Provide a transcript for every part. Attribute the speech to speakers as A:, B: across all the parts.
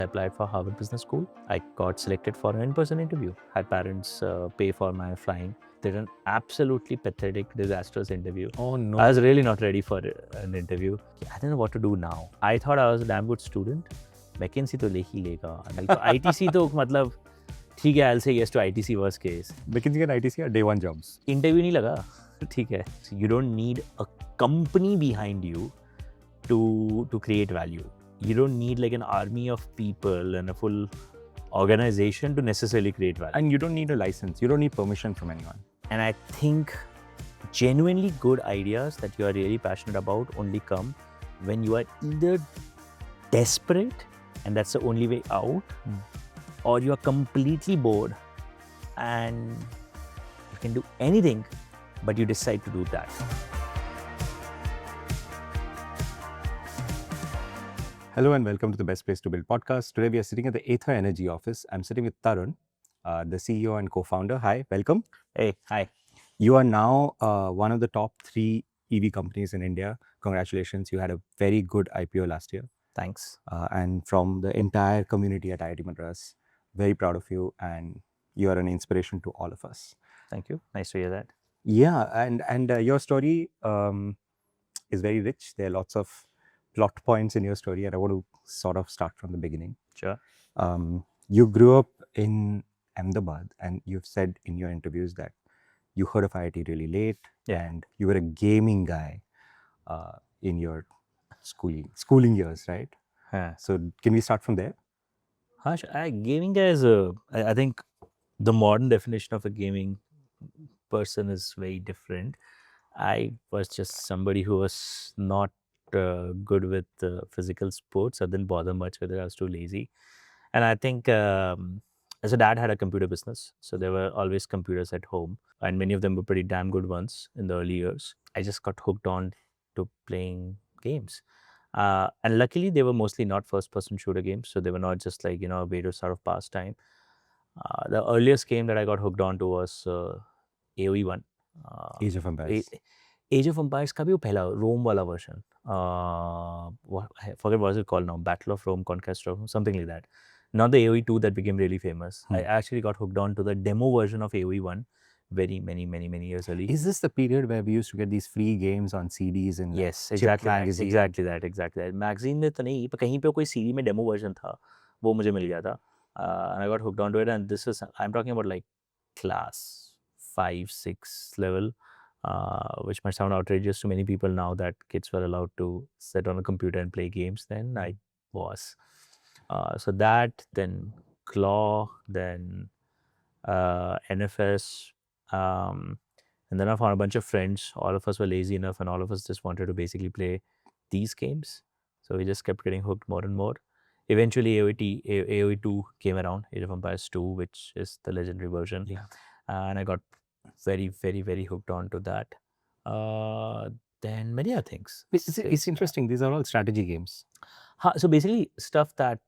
A: I applied for Harvard Business School. I got selected for an in-person interview. Had parents pay for my flying. Did an absolutely pathetic, disastrous interview.
B: Oh no.
A: I was really not ready for an interview. I didn't know what to do now. I thought I was a damn good student. McKinsey तो ले ही लेगा. ITC तो मतलब ठीक है. I'll say yes to ITC worst case.
B: McKinsey and ITC are day one jobs.
A: Interview नहीं लगा. ठीक है. So you don't need a company behind you to create value. You don't need like an army of people and a full organization to necessarily create value.
B: And you don't need a license. You don't need permission from anyone.
A: And I think genuinely good ideas that you are really passionate about only come when you are either desperate and that's the only way out, or you are completely bored and you can do anything, but you decide to do that.
B: Hello and welcome to the Best Place to Build podcast. Today we are sitting at the Ather Energy office. I'm sitting with Tarun, the CEO and co-founder. Hi, welcome.
A: Hey, hi.
B: You are now one of the top 3 EV companies in India. Congratulations. You had a very good IPO last year.
A: Thanks.
B: And from the entire community at IIT Madras, very proud of you, and you are an inspiration to all of us.
A: Thank you. Nice to hear that.
B: Yeah, and your story is very rich. There are lots of plot points in your story, and I want to sort of start from the beginning.
A: Sure.
B: You grew up in Ahmedabad, and you've said in your interviews that you heard of IIT really late, and you were a gaming guy in your schooling years, right?
A: Yeah.
B: So can we start from there?
A: Gaming guy is I think the modern definition of a gaming person is very different. I was just somebody who was not good with physical sports. I didn't bother much with it. I was too lazy. And I think as a dad had a computer business, so there were always computers at home, and many of them were pretty damn good ones in the early years. I just got hooked on to playing games. And luckily, they were mostly not first-person shooter games, so they were not just like, a way to sort of pass time. The earliest game that I got hooked on to was AOE 1.
B: Age of Empires.
A: Age of Empires का भी वो पहला Rome वाला version. I forget what is it called now. Battle of Rome, Conquest of Rome, something like that. Not the AOE 2 that became really famous. I actually got hooked on to the demo version of AOE 1 many years early.
B: Is this the period where we used to get these free games on CDs and
A: Yes, exactly that. Magazine में तो नहीं, पर कहीं पे कोई CD में demo version था, वो मुझे मिल गया था. And I got hooked onto it, and this is, I'm talking about like class 5, 6 level, which might sound outrageous to many people now that kids were allowed to sit on a computer and play games. Then I was. So that, then Claw, then NFS, and then I found a bunch of friends. All of us were lazy enough, and all of us just wanted to basically play these games. So we just kept getting hooked more and more. Eventually, AOE 2 came around, Age of Empires 2, which is the legendary version.
B: Yeah.
A: And I got very hooked on to that. Then many other things.
B: It's interesting. These are all strategy games.
A: So basically, stuff that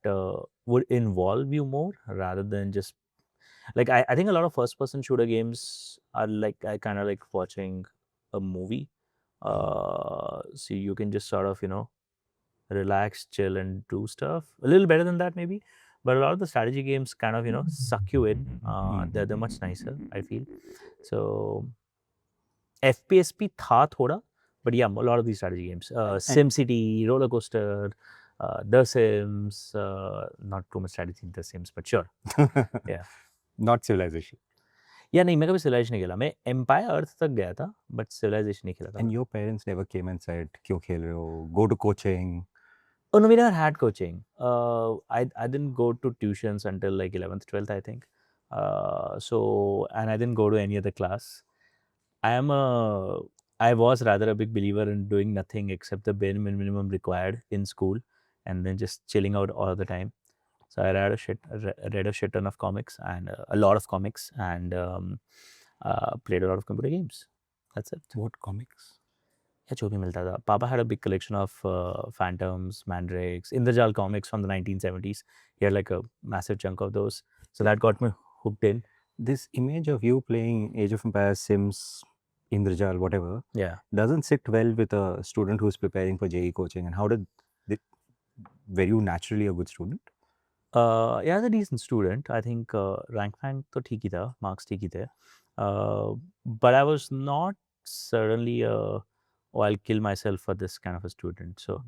A: would involve you more rather than just like I think a lot of first-person shooter games are like I kind of like watching a movie. So you can just sort of relax, chill, and do stuff. A little better than that maybe, but a lot of the strategy games kind of suck you in. They're much nicer, I feel. So FPS भी था थोड़ा, but yeah, a lot of these strategy games. SimCity, Roller Coaster, The Sims. Not too much strategy in The Sims, but sure. Yeah.
B: Not Civilization.
A: Yeah, नहीं मैं कभी Civilization नहीं खेला. मैं Empire Earth तक गया था, but Civilization नहीं खेला था.
B: And your parents never came and said, "क्यों खेल रहे हो? Go to coaching."
A: Oh no, we never had coaching. I didn't go to tuitions until like 11th, 12th, I think. And I didn't go to any other class. I was rather a big believer in doing nothing except the bare minimum required in school, and then just chilling out all the time. So I read a shit ton of comics, and a lot of comics, and played a lot of computer games. That's it.
B: What comics?
A: Yeah, जो भी मिलता था. Papa had a big collection of Phantoms, Mandrakes, Indrajal comics from the 1970s. He had like a massive chunk of those. So that got me hooked in.
B: This image of you playing Age of Empires, Sims, Indrajal, whatever, doesn't sit well with a student who's preparing for JEE coaching. And were you naturally a good student?
A: Yeah, I was a decent student. I think rank तो ठीक ही था, marks ठीक ही थे. But I was not suddenly oh, I'll kill myself for this kind of a student. So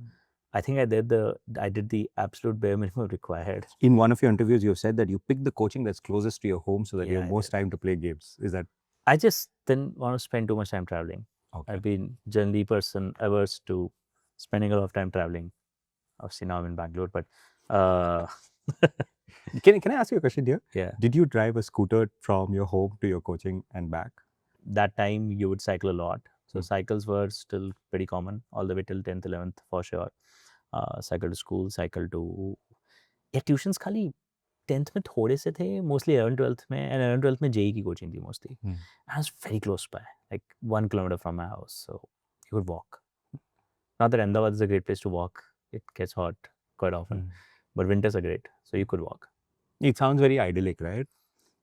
A: I think I did the absolute bare minimum required.
B: In one of your interviews, you said that you picked the coaching that's closest to your home so that you
A: Yeah,
B: have
A: I
B: most
A: did.
B: time to play games. Is that
A: I just didn't want to spend too much time traveling.
B: okay?
A: I've been generally person averse to spending a lot of time traveling. Obviously now I'm in Bangalore, but uh,
B: Can I ask you a question here?
A: yeah,
B: Did you drive a scooter from your home to your coaching and back?
A: that time you would cycle a lot. So
B: Hmm.
A: cycles were still pretty common all the way till 10th, 11th for sure. Cycle to school, cycle to yeah, tuitions खाली 10th में थोड़े से थे, mostly 11th 12th में, and 11th 12th में JEE की coaching थी mostly.
B: Hmm.
A: I was very close by, like 1 kilometer from my house, so you could walk. Not that Ahmedabad is a great place to walk. It gets hot quite often,
B: Hmm.
A: but winters are great, so you could walk.
B: It sounds very idyllic, right?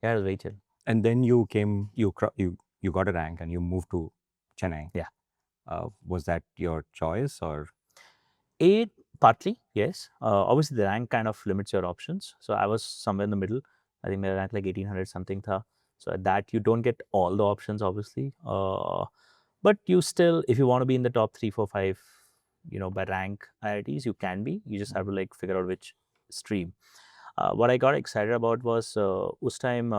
A: Yeah, it was very chill.
B: And then you came, you got a rank and you moved to Chennai.
A: Yeah.
B: Was that your choice or?
A: It partly, yes. Obviously, the rank kind of limits your options. So I was somewhere in the middle. I think my rank like 1800 something tha. So at that, you don't get all the options, obviously. But you still, if you want to be in the top 3, 4, 5, by rank IITs, you can be. You just have to like figure out which stream. What I got excited about was us time.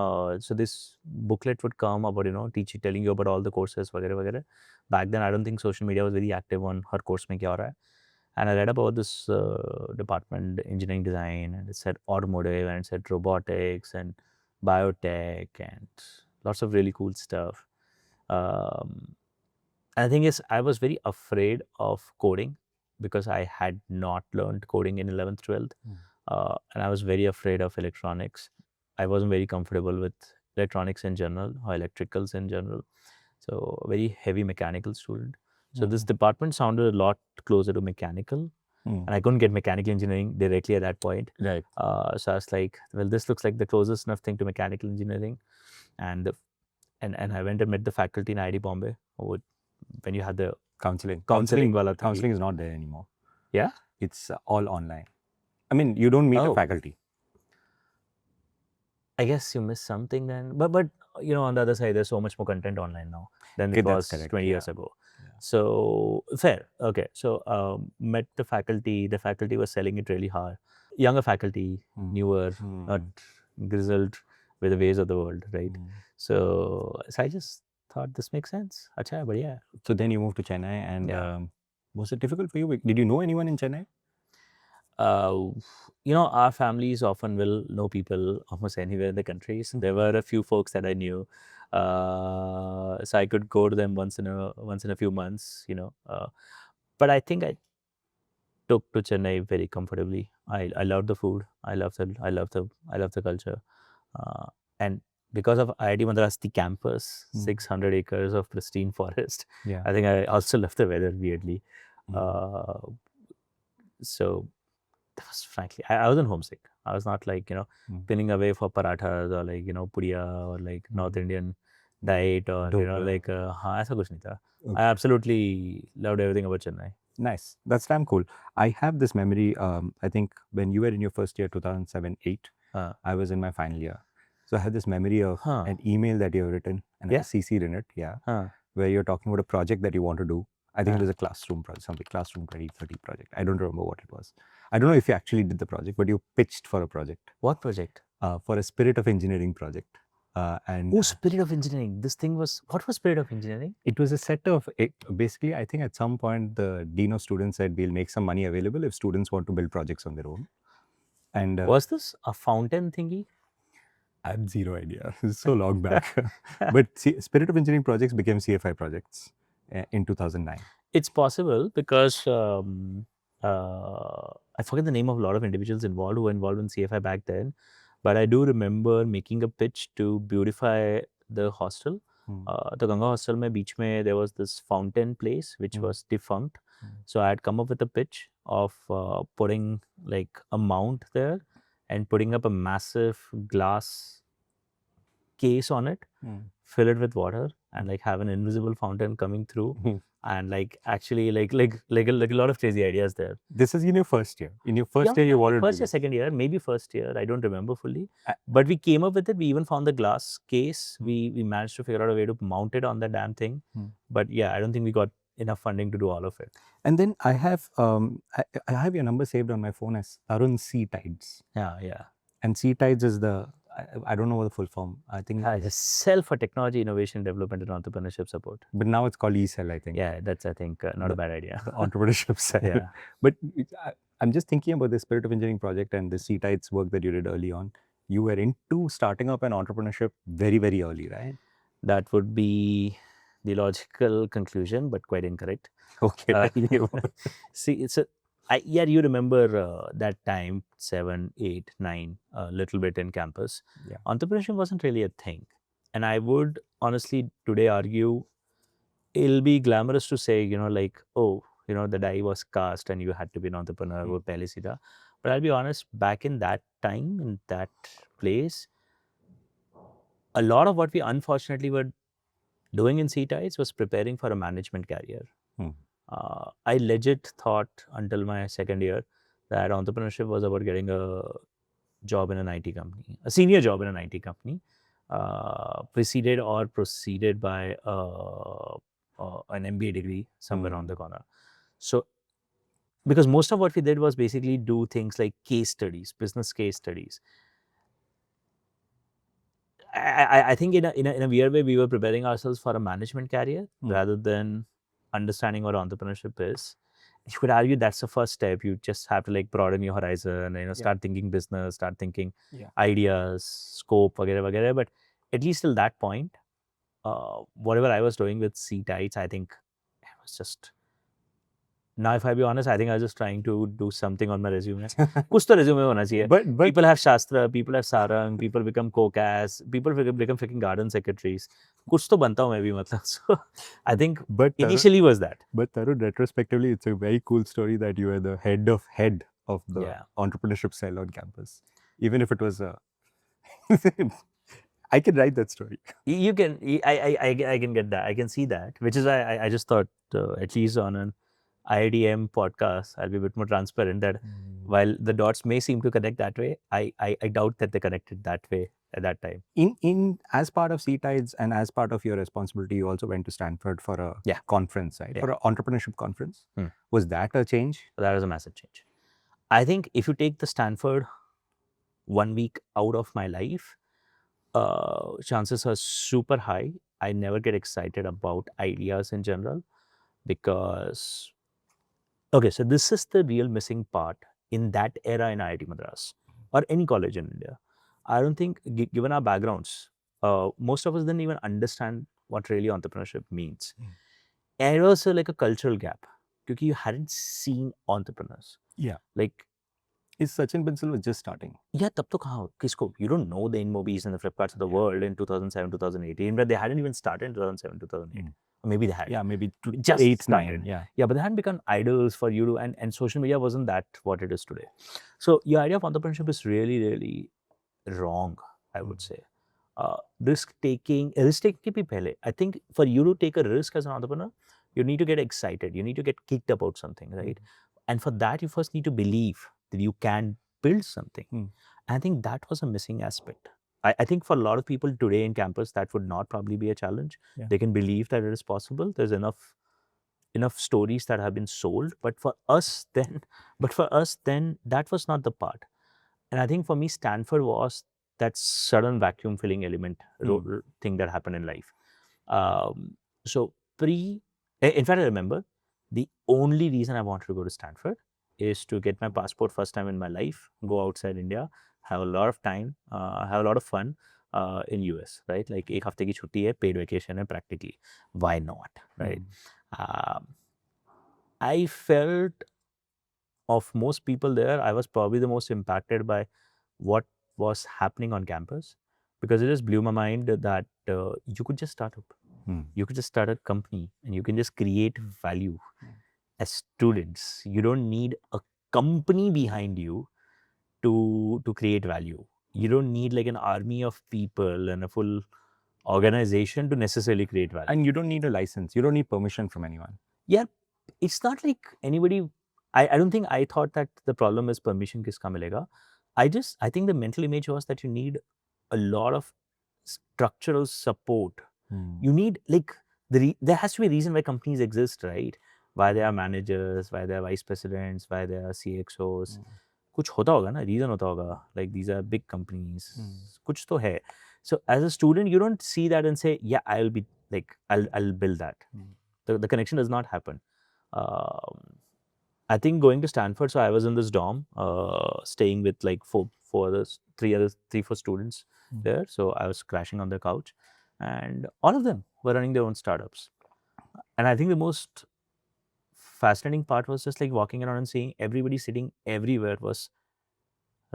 A: So this booklet would come about teaching, telling you about all the courses, वगैरह वगैरह. Back then, I don't think social media was very active on her course में क्या हो रहा है. And I read about this department, engineering design, and it said automotive, and it said robotics and biotech, and lots of really cool stuff. Um, and the thing is, I was very afraid of coding because I had not learned coding in 11th, 12th. And I was very afraid of electronics. I wasn't very comfortable with electronics in general or electricals in general. So, a very heavy mechanical student. So, this department sounded a lot closer to mechanical.
B: Hmm.
A: And I couldn't get mechanical engineering directly at that point.
B: Right.
A: So I was like, well, this looks like the closest enough thing to mechanical engineering. And and I went and met the faculty in IIT Bombay when you had the
B: Counseling.
A: counseling wala tha ki.
B: Counseling is not there anymore.
A: Yeah?
B: It's all online. I mean, you don't meet a
A: Oh.
B: faculty.
A: I guess you missed something then. But on the other side, there's so much more content online now than
B: Okay,
A: it
B: that's
A: was
B: correct,
A: 20 years
B: yeah.
A: ago.
B: Yeah.
A: So fair. Okay. So met the faculty. The faculty was selling it really hard. Younger faculty, newer, not grizzled with the ways of the world, right? So I just thought this makes sense. Acha hai, badhiya hai.
B: So then you moved to Chennai, and
A: Yeah.
B: was it difficult for you? Did you know anyone in Chennai?
A: Our families often will know people almost anywhere in the country. So there were a few folks that I knew. So I could go to them once in a few months, But I think I took to Chennai very comfortably. I love the food. I love the culture. And because of IIT Madras, the campus, 600 acres of pristine forest.
B: Yeah.
A: I think I also love the weather weirdly. So that was frankly, I wasn't homesick. I was not like, pinning away for parathas or like, pudiya or like North Indian diet or, like, हाँ, ऐसा कुछ नहीं था. I absolutely loved everything about Chennai.
B: Nice. That's damn cool. I have this memory. I think when you were in your first year, 2007-8, I was in my final year. So I have this memory of an email that you have written and I CC'd in it, where you're talking about a project that you want to do. I think it was a classroom project, something classroom 2030 project. I don't remember what it was. I don't know if you actually did the project, but you pitched for a project.
A: What project?
B: For a Spirit of Engineering project.
A: Spirit of Engineering. What was Spirit of Engineering?
B: It was a set of, basically, I think at some point the Dean of Students said, we'll make some money available if students want to build projects on their own. And
A: was this a fountain thingy?
B: I have zero idea. This is so long back. But Spirit of Engineering projects became CFI projects in 2009.
A: It's possible because I forget the name of a lot of individuals involved who were involved in CFI back then. But I do remember making a pitch to beautify the hostel. The Ganga hostel mein beach mein there was this fountain place which was defunct. So I had come up with a pitch of putting like a mount there and putting up a massive glass case on it,
B: Mm.
A: fill it with water, and like have an invisible fountain coming through, and like actually like a lot of crazy ideas there.
B: This is in your first year. In your first year, you wanted
A: first
B: to
A: year, second year, maybe first year. I don't remember fully,
B: Uh,
A: but we came up with it. We even found the glass case. We managed to figure out a way to mount it on the damn thing. But yeah, I don't think we got enough funding to do all of it.
B: And then I have your number saved on my phone as Tarun Sea Tides.
A: Yeah.
B: And Sea Tides is I don't know what the full form. I think.
A: It's a cell for technology, innovation, development, and entrepreneurship support.
B: But now it's called eCell, I think.
A: Yeah, that's I think not a bad idea.
B: The entrepreneurship cell.
A: Yeah.
B: But I'm just thinking about the Spirit of Engineering project and the Sea Tides work that you did early on. You were into starting up an entrepreneurship very, very early, right?
A: That would be the logical conclusion, but quite incorrect.
B: Okay.
A: See, you remember that time, 7, 8, 9, a little bit in campus.
B: Yeah.
A: Entrepreneurship wasn't really a thing. And I would honestly today argue it'll be glamorous to say, like, oh, the die was cast and you had to be an entrepreneur, wo pehle se tha. But I'll be honest, back in that time, in that place, a lot of what we unfortunately were doing in Sea Tides was preparing for a management career. I legit thought until my second year that entrepreneurship was about getting a job in an IT company, a senior job in an IT company, proceeded by an MBA degree somewhere around the corner. So, because most of what we did was basically do things like case studies, business case studies. I think in a weird way, we were preparing ourselves for a management career rather than understanding what entrepreneurship is. You could argue that's the first step. You just have to like broaden your horizon, start thinking business, start thinking ideas, scope, whatever. But at least till that point, whatever I was doing with Sea Tides, I think it was just. Now, if I be honest, I think I was just trying to do something on my resume. Kuch to resume hona chahiye. But people have Shastra, people have Sarang, people become co-cas, people become freaking garden secretaries. Kuch to banta hu main bhi, matlab. So, I think initially was that.
B: But Tarun, retrospectively, it's a very cool story that you were the head of the entrepreneurship cell on campus. Even if it was a... I can write that story.
A: You can, I can get that. I can see that, which is why I just thought, at least on an IITM podcast, I'll be a bit more transparent that while the dots may seem to connect that way, I doubt that they connected that way at that time.
B: In as part of Sea Tides and as part of your responsibility, you also went to Stanford for a conference, right? For an entrepreneurship conference. Was that a change?
A: That was a massive change. I think if you take the Stanford 1 week out of my life, chances are super high. I never get excited about ideas in general because, okay, so this is the real missing part in that era in IIT Madras or any college in India. I don't think, given our backgrounds, most of us didn't even understand what really entrepreneurship means. And it was like a cultural gap because you hadn't seen entrepreneurs.
B: Yeah.
A: Like,
B: is Sachin Bansal was just starting?
A: Yeah, tab to kahan? Kisko? You don't know the InMobies and the Flipkarts of the world in 2007, 2018. But they hadn't even started in 2007, 2008. Or maybe they had.
B: Yeah, maybe
A: just
B: 8,
A: started.
B: 9. Yeah.
A: Yeah, but they hadn't become idols for you to, and social media wasn't that what it is today. So your idea of entrepreneurship is really, really wrong, I would say. Risk taking ke bhi pehle. I think for you to take a risk as an entrepreneur, you need to get excited. You need to get kicked about something, right? And for that, you first need to believe that you can build something. I think that was a missing aspect. I think for a lot of people today in campus, that would not probably be a challenge. Yeah. They can believe that it is possible. There's enough stories that have been sold. But for us then, that was not the part. And I think for me, Stanford was that sudden vacuum filling element thing that happened in life. So in fact, I remember the only reason I wanted to go to Stanford is to get my passport first time in my life, go outside India, have a lot of time, have a lot of fun in US, right? Like ek hafte ki chutti hai, paid vacation hai practically. Why not, right? I felt of most people there, I was probably the most impacted by what was happening on campus because it just blew my mind that you could just start up. You could just start a company and you can just create value as students. You don't need a company behind you to create value. you don't need like an army of people and a full organization to necessarily create value.
B: And you don't need a license. You don't need permission from anyone.
A: Yeah, it's not like anybody. I don't think I thought that the problem is permission kiska milega. I think the mental image was that you need a lot of structural support. You need like there has to be a reason why companies exist, right? Why there are managers, why there are vice presidents, why there are CXOs. कुछ होता होगा ना, reason होता होगा. Like these are big companies. कुछ तो है. So as a student, you don't see that and say, yeah, I'll build that. The connection does not happen. I think going to Stanford, so I was in this dorm, staying with like three, four students there. So I was crashing on their couch, and all of them were running their own startups. And I think the most fascinating part was just like walking around and seeing everybody sitting everywhere was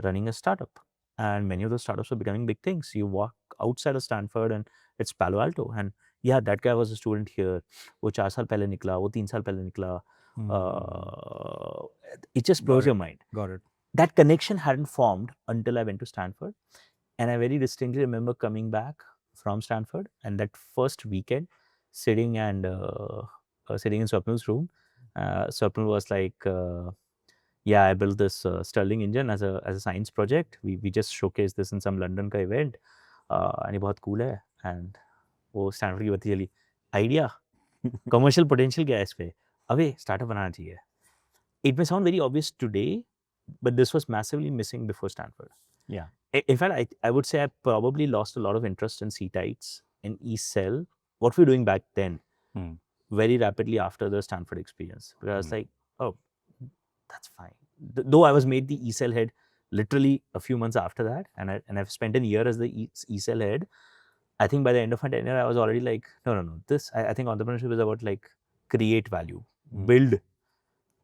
A: running a startup. And many of those startups were becoming big things. You walk outside of Stanford and it's Palo Alto. And yeah, that guy was a student here. वो 4 साल पहले निकला, वो 3 साल पहले निकला. It just blows your mind.
B: Got it.
A: That connection hadn't formed until I went to Stanford. And I very distinctly remember coming back from Stanford and that first weekend sitting in Swapnil's room. Swapnil was like, yeah, I built this Sterling engine as a science project. We just showcased this in some London ka event. And ये बहुत cool है. And वो Stanford की बत्ती जली. Idea, commercial potential क्या है इस पे? अबे startup बनाना चाहिए. It may sound very obvious today, but this was massively missing before Stanford.
B: Yeah.
A: In fact, I would say I probably lost a lot of interest in C-Tides and E-Cell, what we were doing back then, very rapidly after the Stanford experience. Because I was like, oh, that's fine. Though I was made the E-Cell head literally a few months after that, and I've spent a year as the E-Cell head. I think by the end of my tenure, I was already like, no. I think entrepreneurship is about like create value, build.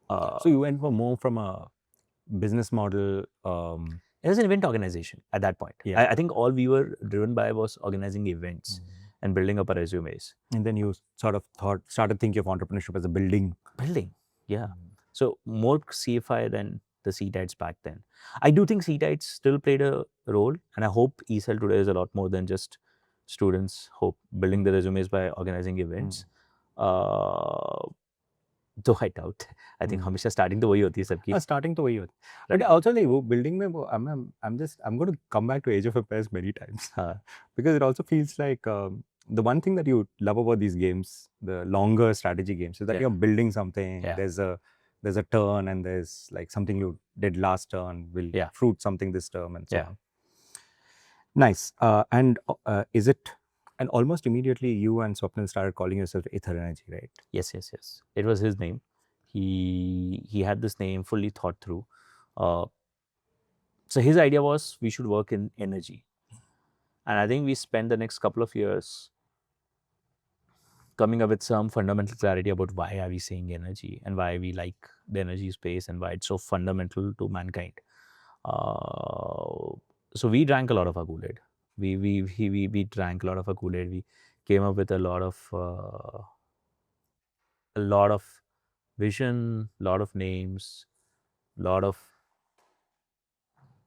B: So you went more from a business model.
A: It was an event organization at that point.
B: Yeah.
A: I think all we were driven by was organizing events and building up our resumes.
B: And then you sort of started thinking of entrepreneurship as a building.
A: Yeah. So more CFI than the C-Tides back then. I do think C-Tides still played a role, and I hope E-Cell today is a lot more than just students building the resumes by organizing events. Though I doubt. I think हमेशा starting तो वही होती है सबकी.
B: Starting तो वही होती है. But also like वो building में वो I'm going to come back to Age of Empires many times. Because it also feels like the one thing that you love about these games, the longer strategy games, is that you're building something.
A: Yeah.
B: There's a turn and there's like something you did last turn will fruit something this term and so on. Nice. Is it? And almost immediately, you and Swapnil started calling yourself Ather Energy, right?
A: Yes. It was his name. He had this name fully thought through. So his idea was we should work in energy. And I think we spent the next couple of years coming up with some fundamental clarity about why are we saying energy and why we like the energy space and why it's so fundamental to mankind. So we drank a lot of our Kool-Aid. We drank a lot of our Kool-Aid. We came up with a lot of vision, lot of names, lot of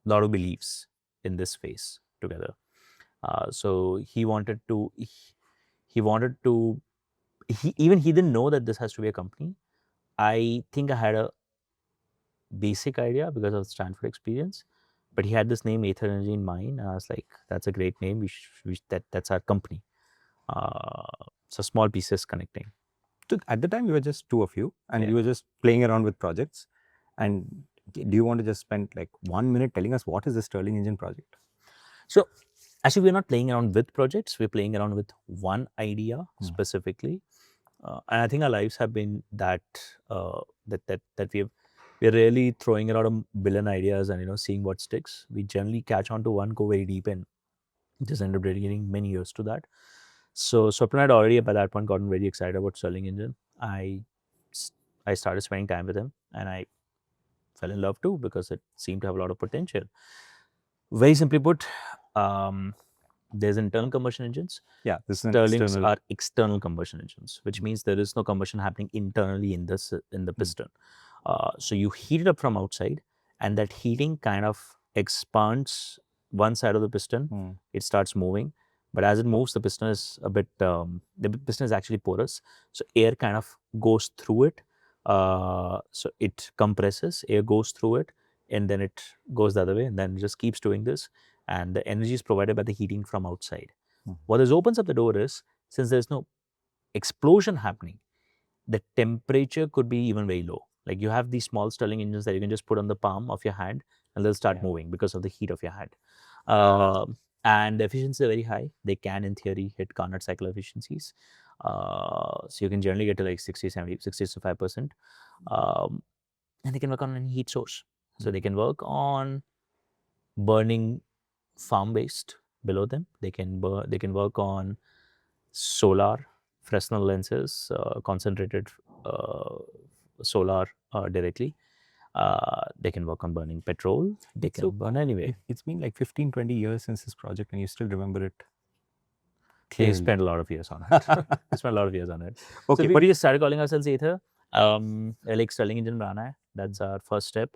A: beliefs in this space together. So he didn't know that this has to be a company. I think I had a basic idea because of Stanford experience. But he had this name Ather Energy in mind, and I was like, "That's a great name. That's our company." So small pieces connecting.
B: So at the time, you were just two of you, and you were just playing around with projects. And do you want to just spend like 1 minute telling us what is the Sterling engine project?
A: So actually, we're not playing around with projects. We're playing around with one idea specifically, and I think our lives have been that we're really throwing a lot of billion ideas and seeing what sticks. We generally catch on to one, go very deep, and just end up dedicating many years to that. So Swapna had already by that point gotten very excited about Sterling engine. I started spending time with him, and I fell in love too because it seemed to have a lot of potential. Very simply put, there's internal combustion engines.
B: Yeah, this is
A: Sterlings are external combustion engines, which means there is no combustion happening internally in the piston. So you heat it up from outside, and that heating kind of expands one side of the piston, it starts moving. But as it moves, the piston is a bit, the piston is actually porous. So air kind of goes through it. So it compresses, air goes through it, and then it goes the other way, and then it just keeps doing this. And the energy is provided by the heating from outside. What this opens up the door is, since there's no explosion happening, the temperature could be even very low. Like you have these small Stirling engines that you can just put on the palm of your hand and they'll start moving because of the heat of your hand. And the efficiency is very high. They can, in theory, hit Carnot cycle efficiencies. So you can generally get to like 60, 70, 65%. And they can work on any heat source. So they can work on burning farm waste below them. They can work on solar Fresnel lenses, concentrated solar directly. They can work on burning petrol. They can burn anyway.
B: It's been like 15, 20 years since this project and you still remember it.
A: They spent a lot of years on it. They spent a lot of years on it. Okay, so we just started calling ourselves Ather. Like Stirling engine rana hai. That's our first step.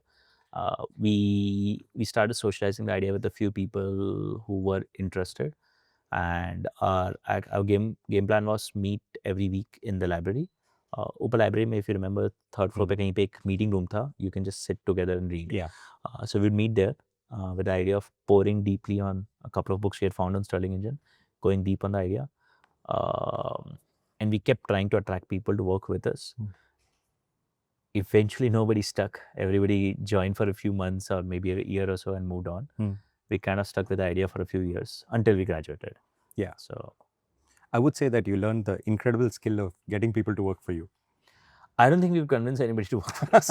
A: We started socializing the idea with a few people who were interested, and our game plan was meet every week in the library. Upper library में, if you remember, third floor पे कहीं पे एक meeting room था. You can just sit together and read.
B: Yeah.
A: So we'd meet there with the idea of pouring deeply on a couple of books we had found on Stirling engine, going deep on the idea. And we kept trying to attract people to work with us. Eventually, nobody stuck. Everybody joined for a few months or maybe a year or so and moved on. We kind of stuck with the idea for a few years until we graduated.
B: Yeah.
A: So
B: I would say that you learned the incredible skill of getting people to work for you.
A: I don't think we've convinced anybody to work for us.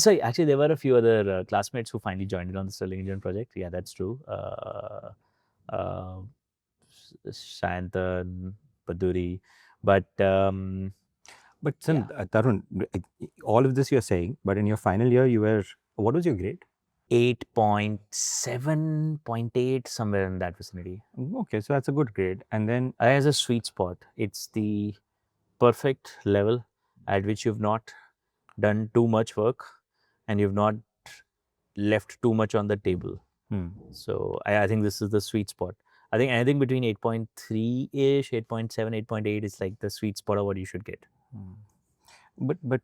A: Sorry, actually, there were a few other classmates who finally joined in on the Stirling engine project. Yeah, that's true. Shantan, Paduri, but
B: Tarun, all of this you're saying, but in your final year, you were, what was your grade?
A: 8.7, 0.8, somewhere in that vicinity.
B: Okay, so that's a good grade. And then
A: as a sweet spot, it's the perfect level at which you've not done too much work and you've not left too much on the table. So I think this is the sweet spot. I think anything between 8.3-ish, 8.7, 8.8 is like the sweet spot of what you should get.
B: But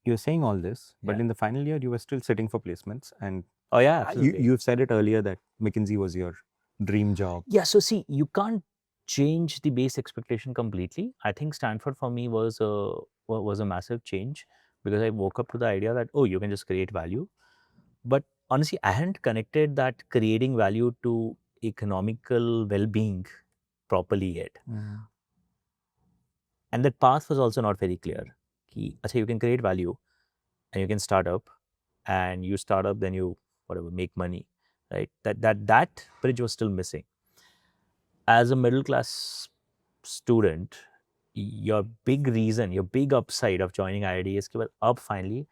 B: you're saying all this, but in the final year, you were still sitting for placements. And
A: oh yeah, absolutely.
B: You've said it earlier that McKinsey was your dream job.
A: Yeah, so see, you can't change the base expectation completely. I think Stanford for me was a massive change because I woke up to the idea that, oh, you can just create value. But honestly, I hadn't connected that creating value to economical well-being properly yet. And that path was also not very clear. You can create value and you can start up, and you start up, then you make money, right? That bridge was still missing. As a middle class student, your big reason, your big upside of joining IIT is कि अब finally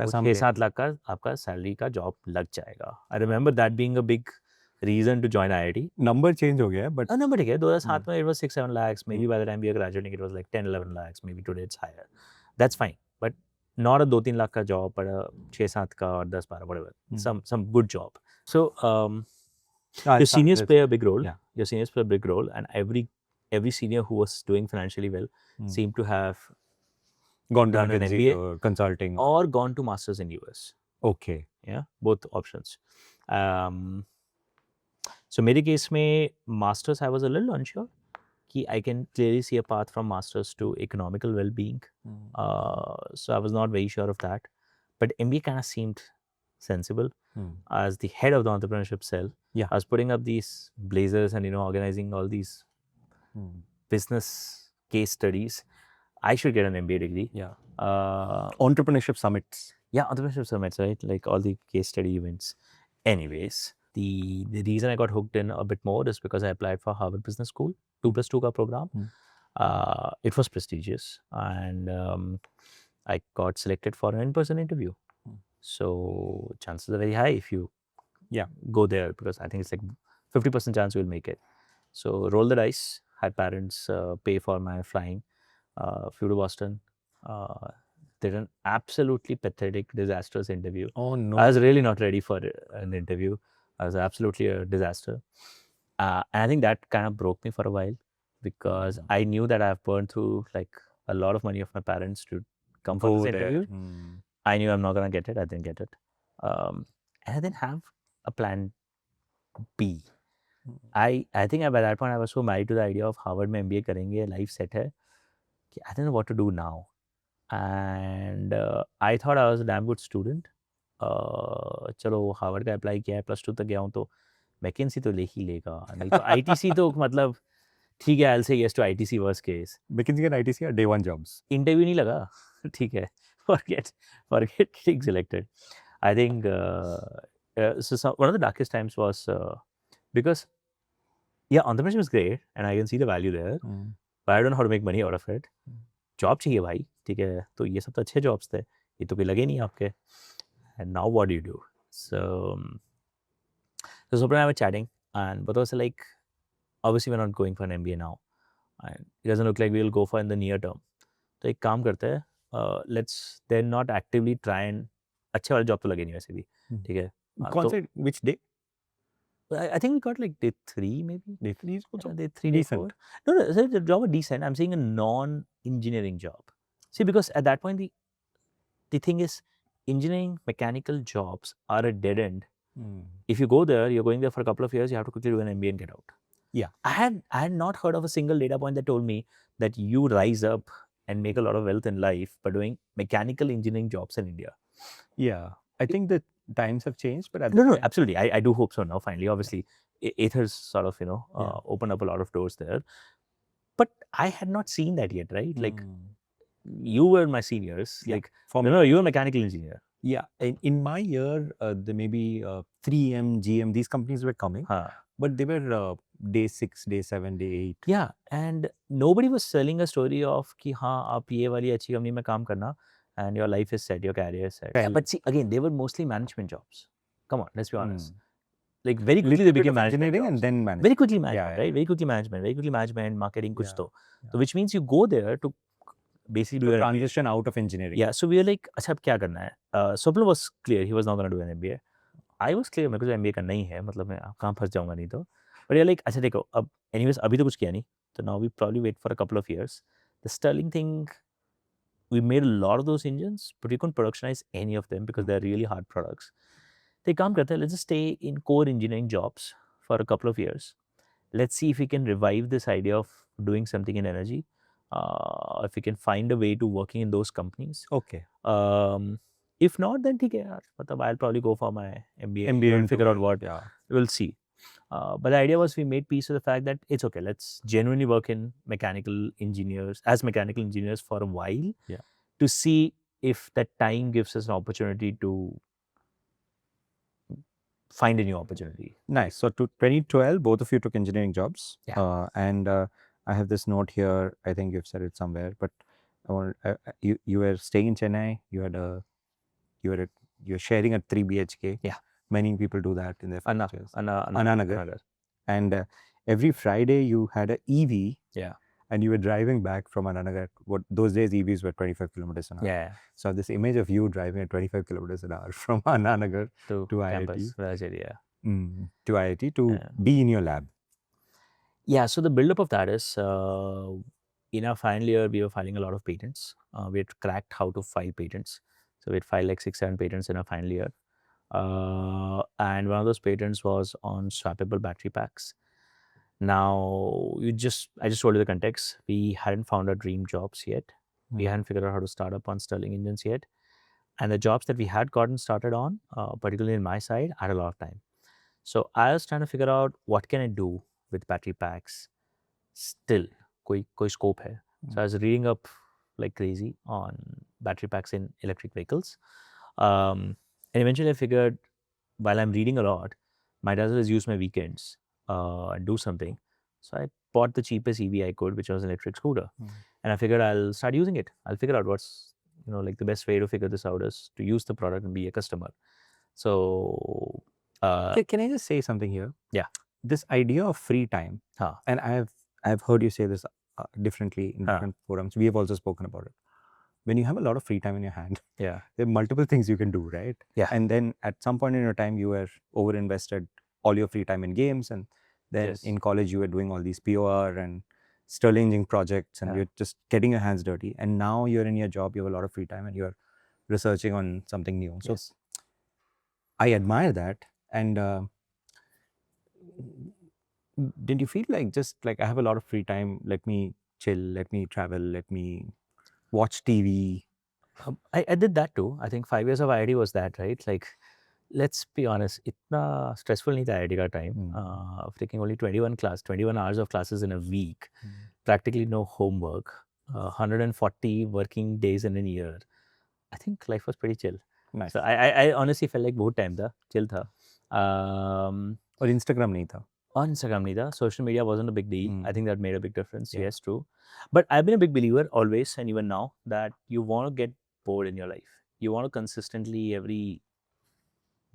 A: 6-7 lakh का आपका salary का job लग जाएगा. I remember that being a big reason to join IIT.
B: Number change हो गया, but
A: number ठीक है. 2007 में it was 6-7 lakhs. Maybe by the time we were graduating, it was like 10-11 lakhs. Maybe today it's higher. That's fine, but not a 2-3 lakh का job, but a 6-7 का or 10-12, whatever. Some good job. So your seniors play a big role. Yeah. Your seniors play a big role, and every senior who was doing financially well seemed to have
B: gone to an MBA or consulting
A: or gone to masters in US.
B: Okay.
A: Yeah, both options. So मेरे case में masters I was a little unsure. I can clearly see a path from masters to economical well-being. So I was not very sure of that. But MBA kind of seemed sensible. As the head of the entrepreneurship cell, I was putting up these blazers and organizing all these business case studies. I should get an MBA degree.
B: Yeah. Entrepreneurship summits.
A: Yeah, entrepreneurship summits, right? Like all the case study events. Anyways, the reason I got hooked in a bit more is because I applied for Harvard Business School, 2+2 ka program. It was prestigious, and I got selected for an in-person interview. So chances are very high if you go there, because I think it's like 50% chance you'll make it. So roll the dice, had parents pay for my flying, flew to Boston, did an absolutely pathetic, disastrous interview.
B: Oh no.
A: I was really not ready for an interview. I was absolutely a disaster. And I think that kind of broke me for a while because I knew that I've burned through like a lot of money of my parents to come for this interview. I knew I'm not going to get it. I didn't get it. And I didn't have a plan B. I think by that point I was so married to the idea of Harvard में MBA करेंगे, life set है, कि I don't know what to do now. And I thought I was a damn good student. चलो Harvard का apply किया है, +2 तक गया हूँ तो मैकेंसी तो ले ही लेगा, नहीं तो आईटीसी तो मतलब ठीक है, I'll say yes to ITC worst case.
B: McKinsey and ITC are day one jobs.
A: Interview नहीं लगा, ठीक है, forget getting selected. I think one of the darkest times was because yeah, entrepreneurship is great and I can see the value there, but I don't know how to make money out of it. Job चाहिए भाई, ठीक है, तो ये सब तो अच्छे jobs थे, ये तो कोई लगे नहीं आपके. And now what do you do? So Swapna and I were chatting, and both of us are like, obviously we're not going for an MBA now, and it doesn't look like we'll go for in the near term. तो एक काम करते हैं, let's then not actively try and अच्छे वाले job तो लगे नहीं वैसे भी, ठीक है.
B: कौन से which day?
A: I think we got like day 3 maybe.
B: Day 3 is also
A: day 3, day 4. No, so the job was decent. I'm saying a non-engineering job. See, because at that point the thing is, engineering mechanical jobs are a dead end. If you go there, you're going there for a couple of years, you have to quickly do an MBA and get out.
B: Yeah.
A: I had not heard of a single data point that told me that you rise up and make a lot of wealth in life by doing mechanical engineering jobs in India.
B: Yeah. I think the times have changed, but
A: no, absolutely. I do hope so now, finally. Obviously, Ather's sort of, opened up a lot of doors there. But I had not seen that yet, right? Like, you were my seniors.
B: Yeah.
A: Like, no, you were a mechanical engineer.
B: Yeah. In my year, there may be 3M, GM, these companies were coming, but they were day 6, day 7, day 8.
A: Yeah. And nobody was selling a story of कि हाँ आप ये वाली अच्छी company में काम करना and your life is set, your career is set. Yeah, but see, again, they were mostly management jobs. Come on, let's be honest. Like very quickly they became management
B: engineering jobs. And then management.
A: Very quickly management, right? Very quickly management, marketing, kuch to. So which means you go there to basically do
B: a transition out of engineering.
A: Yeah, so we were like, अच्छा अब क्या करना है? Swapna was clear, he was not going to do an MBA. I was clear, मेरे को MBA करना ही है, मतलब मैं कहाँ फंस जाऊँगा नहीं तो. But you're like, अच्छा देखो, अब anyways अभी तो कुछ किया नहीं, so now we probably wait for a couple of years. The Sterling thing, we made a lot of those engines, but we couldn't productionize any of them because they're really hard products. They काम करते हैं, let's just stay in core engineering jobs for a couple of years. Let's see if we can revive this idea of doing something in energy. If we can find a way to working in those companies.
B: Okay.
A: If not, then ठीक है यार, मतलब I'll probably go for my MBA and figure out what.
B: Yeah.
A: We'll see. But the idea was we made peace with the fact that it's okay. Let's genuinely work in mechanical engineers for a while.
B: Yeah.
A: To see if that time gives us an opportunity to find a new opportunity.
B: Nice. So to 2012, both of you took engineering jobs.
A: Yeah.
B: And I have this note here. I think you've said it somewhere, but you were staying in Chennai. You're sharing a 3 BHK.
A: Yeah.
B: Many people do that in their
A: Anna
B: Nagar. And every Friday you had an EV.
A: Yeah.
B: And you were driving back from Ananagar. What those days EVs were 25 kilometers an hour.
A: Yeah.
B: So this image of you driving at 25 kilometers an hour from Ananagar to
A: campus,
B: IIT. To IIT to be in your lab.
A: Yeah. So the build-up of that is in our final year, we were filing a lot of patents. We had cracked how to file patents. So we'd filed like 6-7 patents in our final year. And one of those patents was on swappable battery packs. Now, I just told you the context. We hadn't found our dream jobs yet. We hadn't figured out how to start up on Sterling engines yet. And the jobs that we had gotten started on, particularly in my side, I had a lot of time. So I was trying to figure out what can I do with battery packs still. Koi scope hai. So I was reading up like crazy on battery packs in electric vehicles. And eventually I figured, while I'm reading a lot, might as well just use my weekends and do something. So I bought the cheapest EV I could, which was an electric scooter. And I figured I'll start using it. I'll figure out what's, like the best way to figure this out is to use the product and be a customer. So
B: can I just say something here?
A: Yeah.
B: This idea of free time, and I've heard you say this differently in different forums. We have also spoken about it. When you have a lot of free time in your hand,
A: there
B: are multiple things you can do, right?
A: Yeah.
B: And then at some point in your time, you were overinvested all your free time in games, and then
A: Yes.
B: in college you were doing all these POR and sterlinging projects, and
A: Yeah.
B: you're just getting your hands dirty. And now you're in your job, you have a lot of free time, and you're researching on something new. So
A: Yes.
B: I admire that. And did you feel like, just like, I have a lot of free time, let me chill, let me travel, let me watch TV?
A: I did that too. I think 5 years of IIT was that, right? Like, let's be honest, इतना stressful नहीं था IIT का time. Of taking only 21 hours of classes in a week, practically no homework, 140 working days in a year. I think life was pretty chill.
B: Nice.
A: So I honestly felt like बहुत time था, chill था.
B: और Instagram नहीं था.
A: On Instagram neither. Social media wasn't a big deal. I think that made a big difference.
B: Yeah.
A: Yes, true. But I've been a big believer always and even now that you want to get bored in your life. You want to consistently every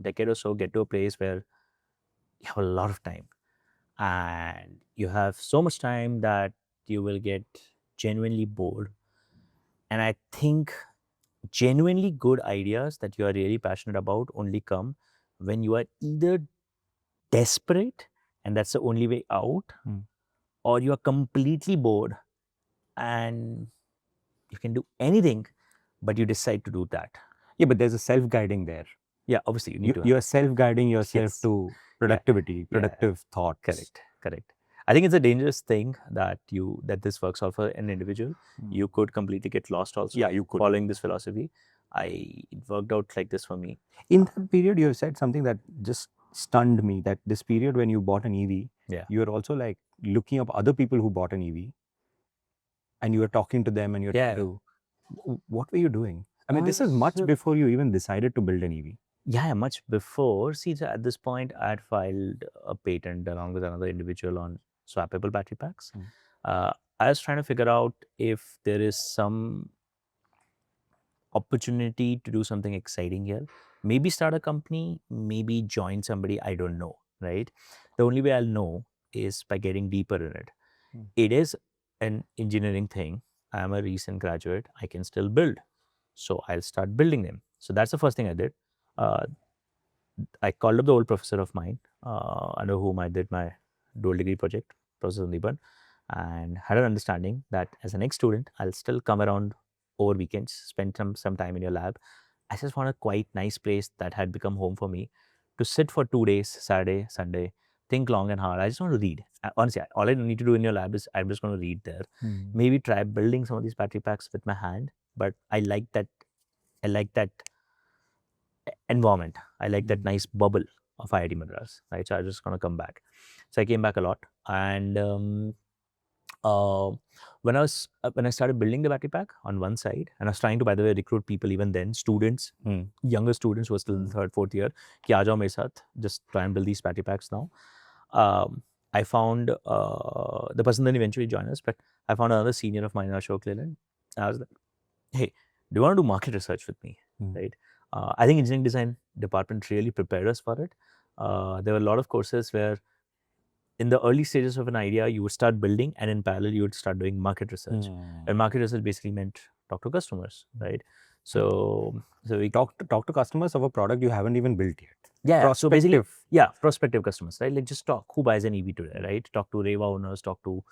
A: decade or so get to a place where you have a lot of time and you have so much time that you will get genuinely bored. And I think genuinely good ideas that you are really passionate about only come when you are either desperate and that's the only way out, or you are completely bored and you can do anything, but you decide to do that.
B: Yeah, but there's a self-guiding there.
A: Yeah, obviously you need to.
B: You're self-guiding yourself
A: Yes.
B: to productivity, productive thoughts.
A: Correct. I think it's a dangerous thing that this works out for an individual. You could completely get lost also.
B: Yeah, you could.
A: Following this philosophy. It worked out like this for me.
B: In that period, you have said something that just stunned me, that this period when you bought an EV, you were also like looking up other people who bought an EV and you were talking to them and you're trying to, what were you doing? I mean, this is much before you even decided to build an EV.
A: Yeah, much before. See, at this point, I had filed a patent along with another individual on swappable battery packs. I was trying to figure out if there is some opportunity to do something exciting here. Maybe start a company, maybe join somebody, I don't know, right? The only way I'll know is by getting deeper in it. It is an engineering thing. I'm a recent graduate. I can still build. So I'll start building them. So that's the first thing I did. I called up the old professor of mine, under whom I did my dual degree project, Professor Sandeepan, and had an understanding that as an ex-student, I'll still come around over weekends, spend some time in your lab. I just want a quite nice place that had become home for me to sit for 2 days, Saturday, Sunday, think long and hard. I just want to read. Honestly, all I need to do in your lab is I'm just going to read there. Maybe try building some of these battery packs with my hand, but I like that environment. I like that nice bubble of IIT Madras, right? So I was just going to come back. So I came back a lot. And when I started building the battery pack on one side, and I was trying to, by the way, recruit people even then, students, younger students who were still in the third, fourth year, ki aa jao mere sath, just try and build these battery packs now. I found the person then eventually joined us, but I found another senior of mine, Ashok Leland. I was like, hey, do you want to do market research with me? Right? I think engineering design department really prepared us for it. There were a lot of courses where in the early stages of an idea, you would start building and in parallel, you would start doing market research. And market research basically meant talk to customers, right? So we
B: talk to customers of a product you haven't even built yet.
A: Yeah, so basically, prospective customers, right? Like just talk, who buys an EV today, right? Talk to Reva owners, talk to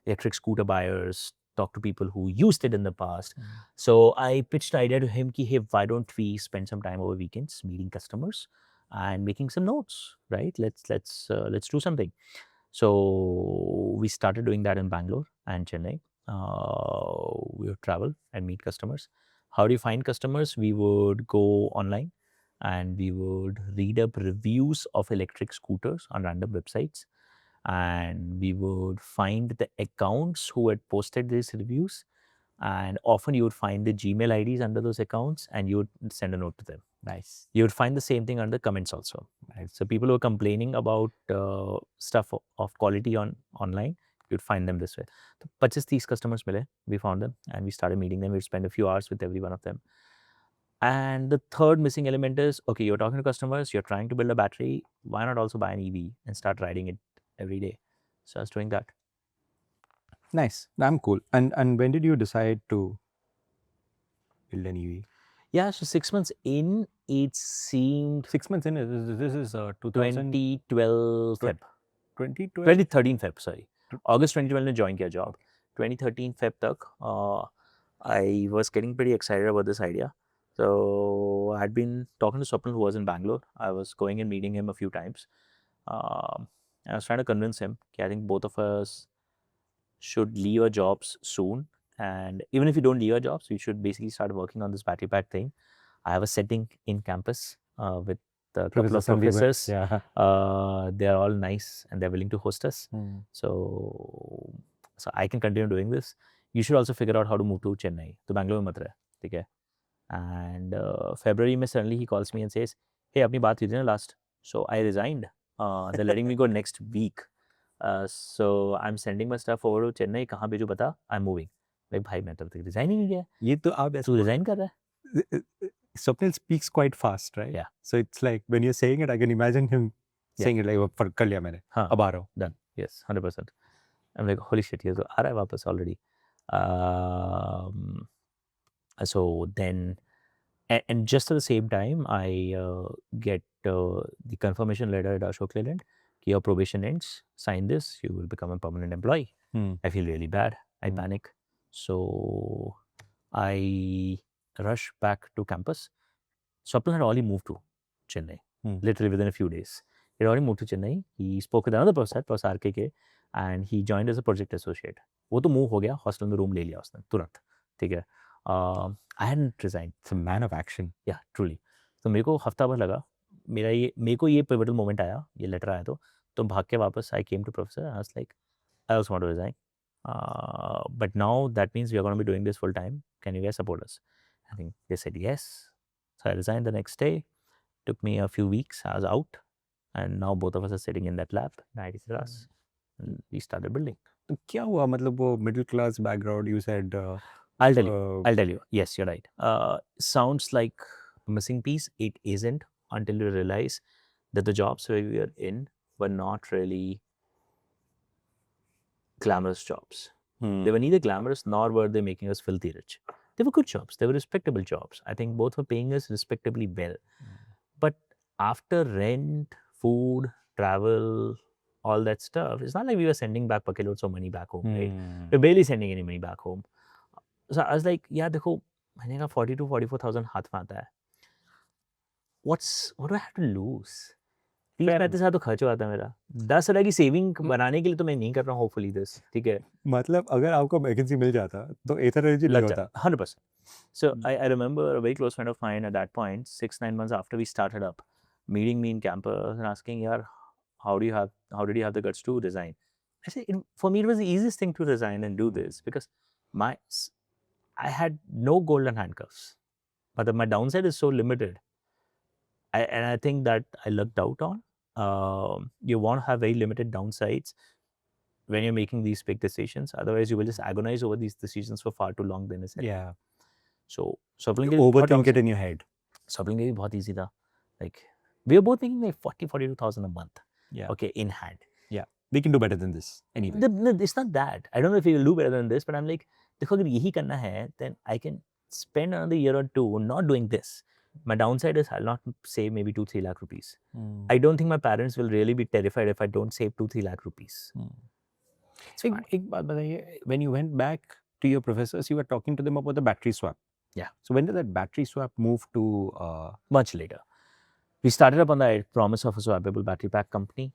A: electric scooter buyers, talk to people who used it in the past. So I pitched the idea to him, ki, hey, why don't we spend some time over weekends meeting customers and making some notes, right? Let's do something. So we started doing that in Bangalore and Chennai. We would travel and meet customers. How do you find customers? We would go online and we would read up reviews of electric scooters on random websites. And we would find the accounts who had posted these reviews. And often you would find the Gmail IDs under those accounts and you would send a note to them.
B: Nice.
A: You would find the same thing under comments also. Right? So people who are complaining about stuff of quality online, you'd find them this way. So 25-30 customers mile, we found them and we started meeting them. We'd spend a few hours with every one of them. And the third missing element is, okay, you're talking to customers, you're trying to build a battery. Why not also buy an EV and start riding it every day? So I was doing that.
B: Nice. Damn cool. And when did you decide to build an EV?
A: Yeah, so 6 months in, it seemed
B: 6 months in, this is
A: 2012 Feb.
B: 2012?
A: 2013 Feb, sorry. August 2012 में join किया job. 2013 Feb तक I was getting pretty excited about this idea. So I had been talking to Swapnil, who was in Bangalore. I was going and meeting him a few times. I was trying to convince him that I think both of us should leave our jobs soon. And even if you don't leave our jobs, we should basically start working on this battery pack thing. I have a setting in campus with a couple of professors.
B: Yeah.
A: They're all nice and they're willing to host us. So I can continue doing this. You should also figure out how to move to Chennai, to Bangalore में मत रहे, ठीक है? And February में suddenly he calls me and says, "Hey, अपनी बात हुई थी ना last." So I resigned. They're letting me go next week. So I'm sending my stuff over to Chennai. कहाँ भेजूँ बता? I'm moving. Like भाई मैं तब तक resign ही नहीं किया.
B: ये तो आप
A: तू resign कर रहा है?
B: Swapnil speaks quite fast, right?
A: Yeah.
B: So it's like when you're saying it, I can imagine him saying it like, कर लिया मैंने, अब आ रहा हूँ.
A: Done. Yes, 100%. I'm like, holy shit, ये तो आ रहा है वापस already. So then, and just at the same time, I get the confirmation letter at Ashok Leyland. Your probation ends. Sign this. You will become a permanent employee. I feel really bad. I panic. So I rush back to campus. Swapnil had already moved to Chennai, literally within a few days. He had already moved to Chennai. He spoke with another professor, Professor RKK, and he joined as a project associate. वो तो move हो गया, hostel में room ले लिया उसने तुरंत, ठीक है? I hadn't resigned.
B: It's a man of action.
A: Yeah, truly. तो मेरे को हफ्ता भर लगा, मेरे को ये pivotal moment आया, ये letter आया तो भाग के वापस I came to professor and I was like, I also want to resign. But now that means we are going to be doing this full time. Can you guys support us? I think they said yes. So I resigned the next day. Took me a few weeks. I was out. And now both of us are sitting in that lab in IIT Madras. And we started building.
B: तो क्या हुआ मतलब वो middle class background you said?
A: I'll tell you. Yes, you're right. Sounds like a missing piece. It isn't until you realize that the jobs where we were in were not really glamorous jobs. They were neither glamorous nor were they making us filthy rich. They were good jobs. They were respectable jobs. I think both were paying us respectably well. But after rent, food, travel, all that stuff, it's not like we were sending back bucket loads of money back home, right? We're barely sending any money back home. So I was like, yeah, देखो, महीने का 40 to 44,000 हाथ में आता है. What do I have to lose? 30-35,000 तो खर्च हो जाता है मेरा. 10,000 की सेविंग बनाने के लिए तो मैं नहीं कर रहा हूँ hopefully this, ठीक है?
B: मतलब अगर आपको वैकेंसी मिल जाता तो Ather Energy लग जाता.
A: 100%. So I remember a very close friend of mine at that point, 6-9 months after we started up, meeting me in campus and asking, "Yaar, how did you have the guts to resign?" I said, for me it was the easiest thing to resign and do this because I had no golden handcuffs, but my downside is so limited. And I think that I lucked out on. You want to have very limited downsides when you're making these big decisions. Otherwise, you will just agonize over these decisions for far too long. Then is
B: Yeah.
A: So swapnil
B: overthink it in your head.
A: Swapnil के भी बहुत easy था. Like we were both making like 42,000 a month.
B: Yeah.
A: Okay, in hand.
B: Yeah. We can do better than this anyway.
A: It's not that. I don't know if we will do better than this, but I'm like, देखो अगर यही करना है, then I can spend another year or two not doing this. My downside is I'll not save maybe 2-3 lakh rupees. I don't think my parents will really be terrified if I don't save 2-3 lakh rupees.
B: एक बात बताइए, when you went back to your professors, you were talking to them about the battery swap.
A: Yeah.
B: So when did that battery swap move to?
A: Much later. We started up on the promise of a swappable battery pack company.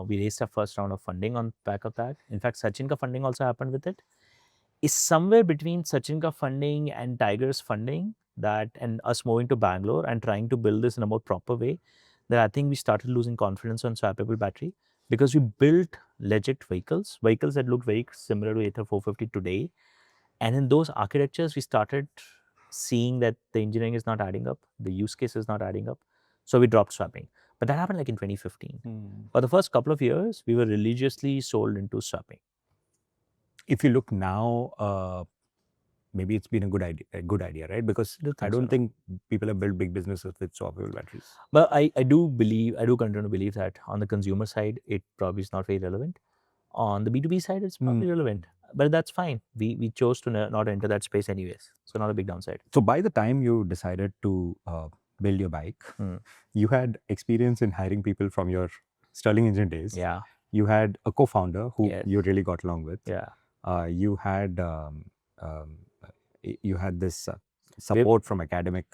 A: We raised our first round of funding on back of that. In fact, Sachin ka funding also happened with it. It's somewhere between Sachin ka funding and Tiger's funding that and us moving to Bangalore and trying to build this in a more proper way that I think we started losing confidence on swappable battery because we built legit vehicles that look very similar to Ather 450 today. And in those architectures, we started seeing that the engineering is not adding up, the use case is not adding up. So we dropped swapping. But that happened like in 2015. For the first couple of years, we were religiously sold into swapping.
B: If you look now, maybe it's been a good idea, right? Because I don't think people have built big businesses with swappable batteries.
A: But I do continue to believe that on the consumer side, it probably is not very relevant. On the B2B side, it's probably relevant. But that's fine. We chose to not enter that space anyways. So not a big downside.
B: So by the time you decided to build your bike. You had experience in hiring people from your Sterling engine days.
A: Yeah.
B: You had a co-founder who
A: Yes.
B: you really got along with.
A: Yeah.
B: You had this support from academic.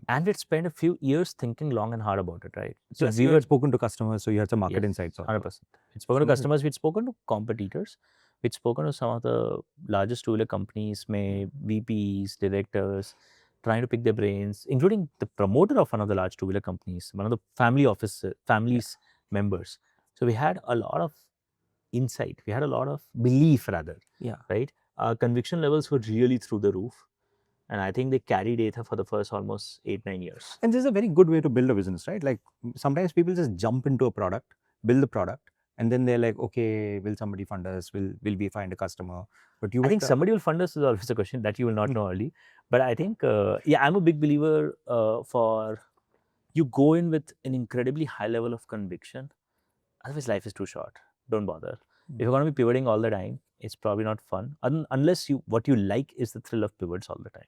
A: And we'd spent a few years thinking long and hard about it, right?
B: So we had spoken to customers, so you had some market insights also.
A: 100%. We'd spoken to customers, we'd spoken to competitors, we'd spoken to some of the largest two-wheeler companies, may VPs, directors, trying to pick their brains, including the promoter of one of the large two-wheeler companies, one of the families members. So we had a lot of insight, we had a lot of belief rather, right? Our conviction levels were really through the roof. And I think they carried Ather for the first almost 8-9 years.
B: And this is a very good way to build a business, right? Like sometimes people just jump into a product, build the product, and then they're like, okay, will somebody fund us? Will we find a customer? But
A: I think somebody will fund us is always a question that you will not know early. But I think, I'm a big believer for you go in with an incredibly high level of conviction. Otherwise, life is too short. Don't bother. If you're going to be pivoting all the time, it's probably not fun unless what you like is the thrill of pivots all the time.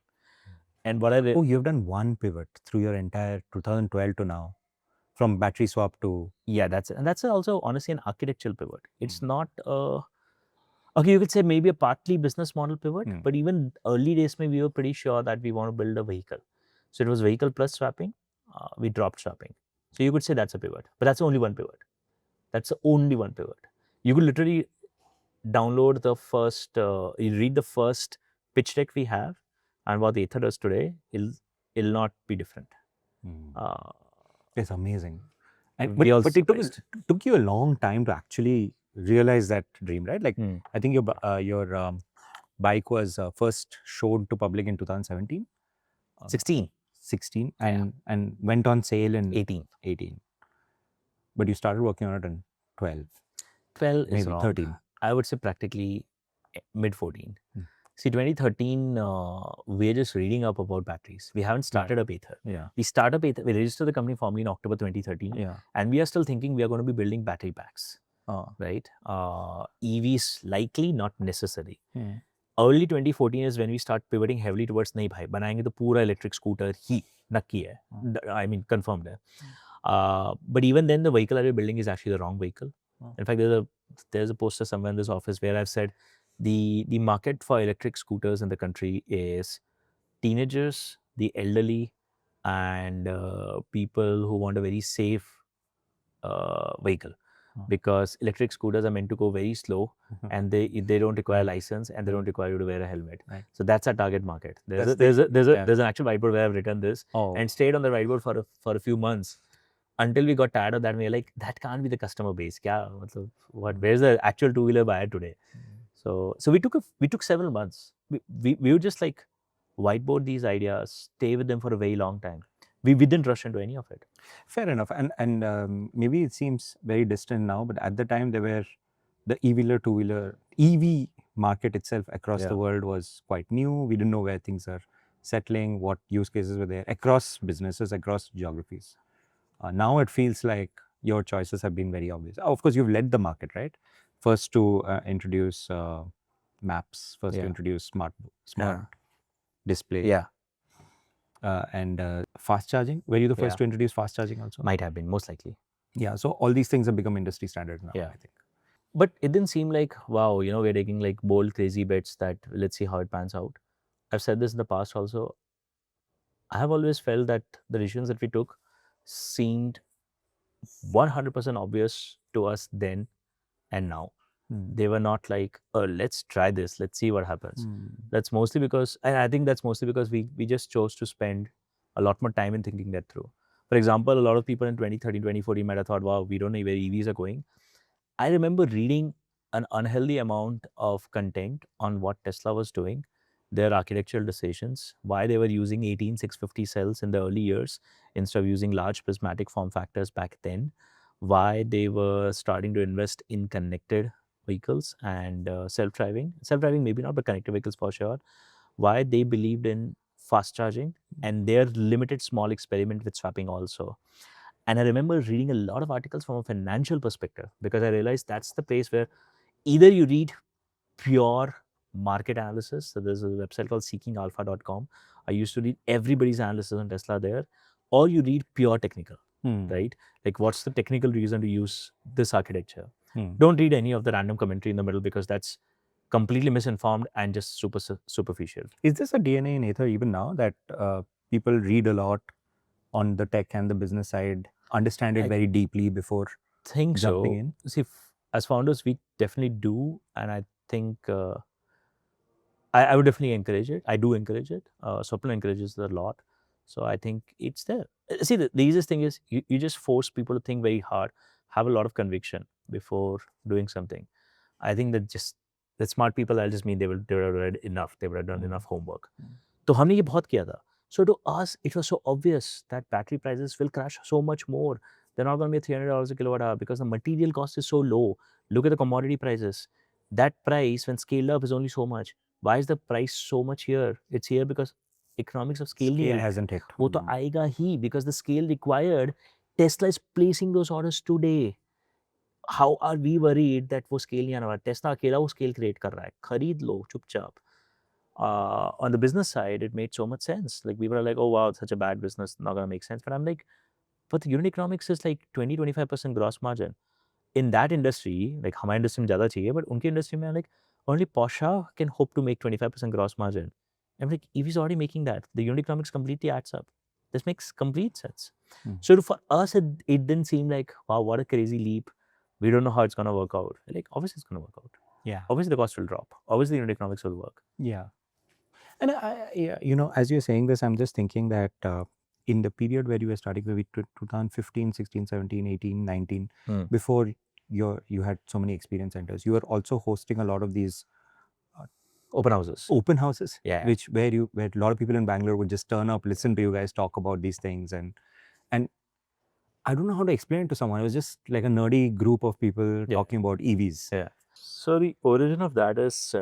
A: And what
B: you've done one pivot through your entire 2012 to now, from battery swap to
A: that's also honestly an architectural pivot. It's not okay, you could say maybe a partly business model pivot, but even early days, we were pretty sure that we want to build a vehicle. So it was vehicle plus swapping. We dropped swapping. So you could say that's a pivot, but that's only one pivot. That's the only one pivot. You could literally download the first, you read the first pitch deck we have, and what Ather does today, it'll not be different.
B: It's amazing. And, but it took you a long time to actually realize that dream, right? Like I think your bike was first showed to public in 2017.
A: 16
B: and went on sale in
A: 18.
B: But you started working on it in 12
A: maybe
B: is wrong. 13.
A: I would say practically mid 14. See, 2013, we're just reading up about batteries. We haven't started up Ather. We start up Ather. We registered the company formally in October 2013. And we are still thinking we are going to be building battery packs. Right? EVs likely, not necessary. Early 2014 is when we start pivoting heavily towards nahi bhai, banayenge to pura electric scooter hi, nakki hai. I mean, confirmed hai. But even then, the vehicle that we're building is actually the wrong vehicle. In fact, there's a poster somewhere in this office where I've said the market for electric scooters in the country is teenagers, the elderly, and people who want a very safe vehicle. Because electric scooters are meant to go very slow, and they don't require license, and they don't require you to wear a helmet. So that's our target market. There's an actual whiteboard where I've written this and stayed on the whiteboard for a few months until we got tired of that. And we were like, that can't be the customer base. Where's the actual two-wheeler buyer today? So we took several months. We would just like whiteboard these ideas, stay with them for a very long time. We didn't rush into any of it.
B: Fair enough. And maybe it seems very distant now, but at the time there were the e-wheeler, two-wheeler, EV market itself across the world was quite new. We didn't know where things are settling, what use cases were there across businesses, across geographies. Now it feels like your choices have been very obvious. Of course, you've led the market, right? First to introduce maps, first to introduce smart display. And fast charging. Were you the first to introduce fast charging also?
A: Might have been, most likely.
B: Yeah. So all these things have become industry standard now, I think.
A: But it didn't seem like, wow, we're taking like bold, crazy bets that let's see how it pans out. I've said this in the past also. I have always felt that the decisions that we took seemed 100% obvious to us then and now. They were not like, oh, let's try this, let's see what happens. That's mostly because, and I think that's mostly because we just chose to spend a lot more time in thinking that through. For example, a lot of people in 2013, 2014 might have thought, wow, we don't know where EVs are going. I remember reading an unhealthy amount of content on what Tesla was doing, their architectural decisions, why they were using 18650 cells in the early years instead of using large prismatic form factors back then, why they were starting to invest in connected vehicles and self-driving maybe not, but connected vehicles for sure, why they believed in fast charging and their limited small experiment with swapping also. And I remember reading a lot of articles from a financial perspective because I realized that's the place where either you read pure market analysis. So there's a website called seekingalpha.com. I used to read everybody's analysis on Tesla there, or you read pure technical,
B: Hmm.
A: right? Like what's the technical reason to use this architecture?
B: Hmm.
A: Don't read any of the random commentary in the middle because that's completely misinformed and just superficial.
B: Is this a DNA in Ather even now that people read a lot on the tech and the business side, understand it
A: I
B: very deeply before
A: think
B: jumping
A: so.
B: in?
A: See, as founders, we definitely do, and I think I would definitely encourage it. I do encourage it. Swapna encourages it a lot. So I think it's there. See, the easiest thing is you just force people to think very hard, have a lot of conviction before doing something. I think that just that smart people, I'll just mean they would have read enough, they would have done enough homework. तो हमने ये बहुत किया था. So to us, it was so obvious that battery prices will crash so much more. They're not going to be $300 a kilowatt hour because the material cost is so low. Look at the commodity prices. That price, when scaled up, is only so much. Why is the price so much here? It's here because economics of scale नहीं
B: Scale
A: है.
B: hasn't hit.
A: वो तो आएगा ही because the scale required. Tesla is placing those orders today. How are we worried that वो scale नहीं आने वाला? Tesla अकेला वो scale create कर रहा है. खरीद लो चुपचाप. On the business side, it made so much sense. Like we were like, oh wow, it's such a bad business, not gonna make sense. But I'm like, but the unit economics is like 20-25% gross margin. In that industry, like हमारे industry में ज़्यादा चाहिए, but उनकी industry में like only Porsche can hope to make 25% gross margin. I'm like, EV is already making that. The unit economics completely adds up. This makes complete sense. So for us, it didn't seem like, wow, what a crazy leap. We don't know how it's gonna work out. Like obviously it's gonna work out.
B: Yeah.
A: Obviously the cost will drop. Obviously the unit economics will work.
B: Yeah. And as you're saying this, I'm just thinking that in the period where you were starting, maybe 2015, 16, 17, 18, 19, before you had so many experience centers, you were also hosting a lot of these
A: open houses.
B: Open houses,
A: Yeah.
B: where a lot of people in Bangalore would just turn up, listen to you guys talk about these things, and I don't know how to explain it to someone. It was just like a nerdy group of people talking about EVs.
A: Yeah. So the origin of that is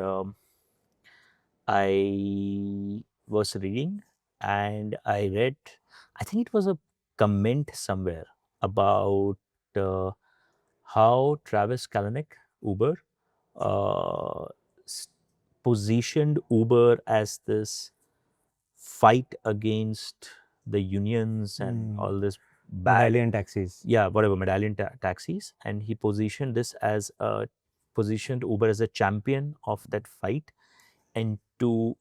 A: I was reading and I read, I think it was a comment somewhere about how Travis Kalanick, Uber, uh, positioned Uber as this fight against the unions and all this bad
B: Medallion taxis.
A: Yeah, whatever, medallion taxis. And he positioned Uber as a champion of that fight. And to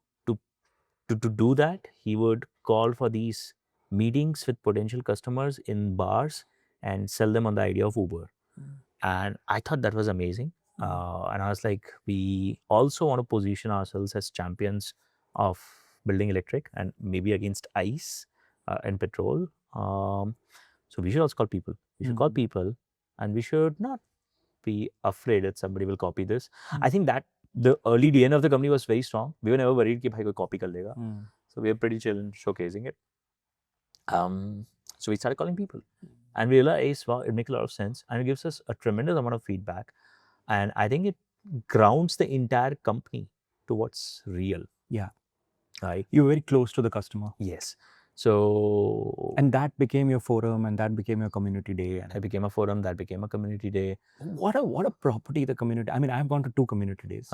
A: do that, he would call for these meetings with potential customers in bars and sell them on the idea of Uber. And I thought that was amazing. And I was like, we also want to position ourselves as champions of building electric and maybe against ICE and petrol. So we should also call people. We should call people, and we should not be afraid that somebody will copy this. I think that the early DNA of the company was very strong. We were never worried that koi copy kar lega. So we were pretty chill in showcasing it. So we started calling people, and we realized, wow, it makes a lot of sense, and it gives us a tremendous amount of feedback. And I think it grounds the entire company to what's real.
B: Yeah.
A: Right.
B: You were very close to the customer.
A: Yes. So
B: and that became your forum, and that became your community day. And
A: it became a forum, that became a community day.
B: What a property the community. I mean, I've gone to 2 community days.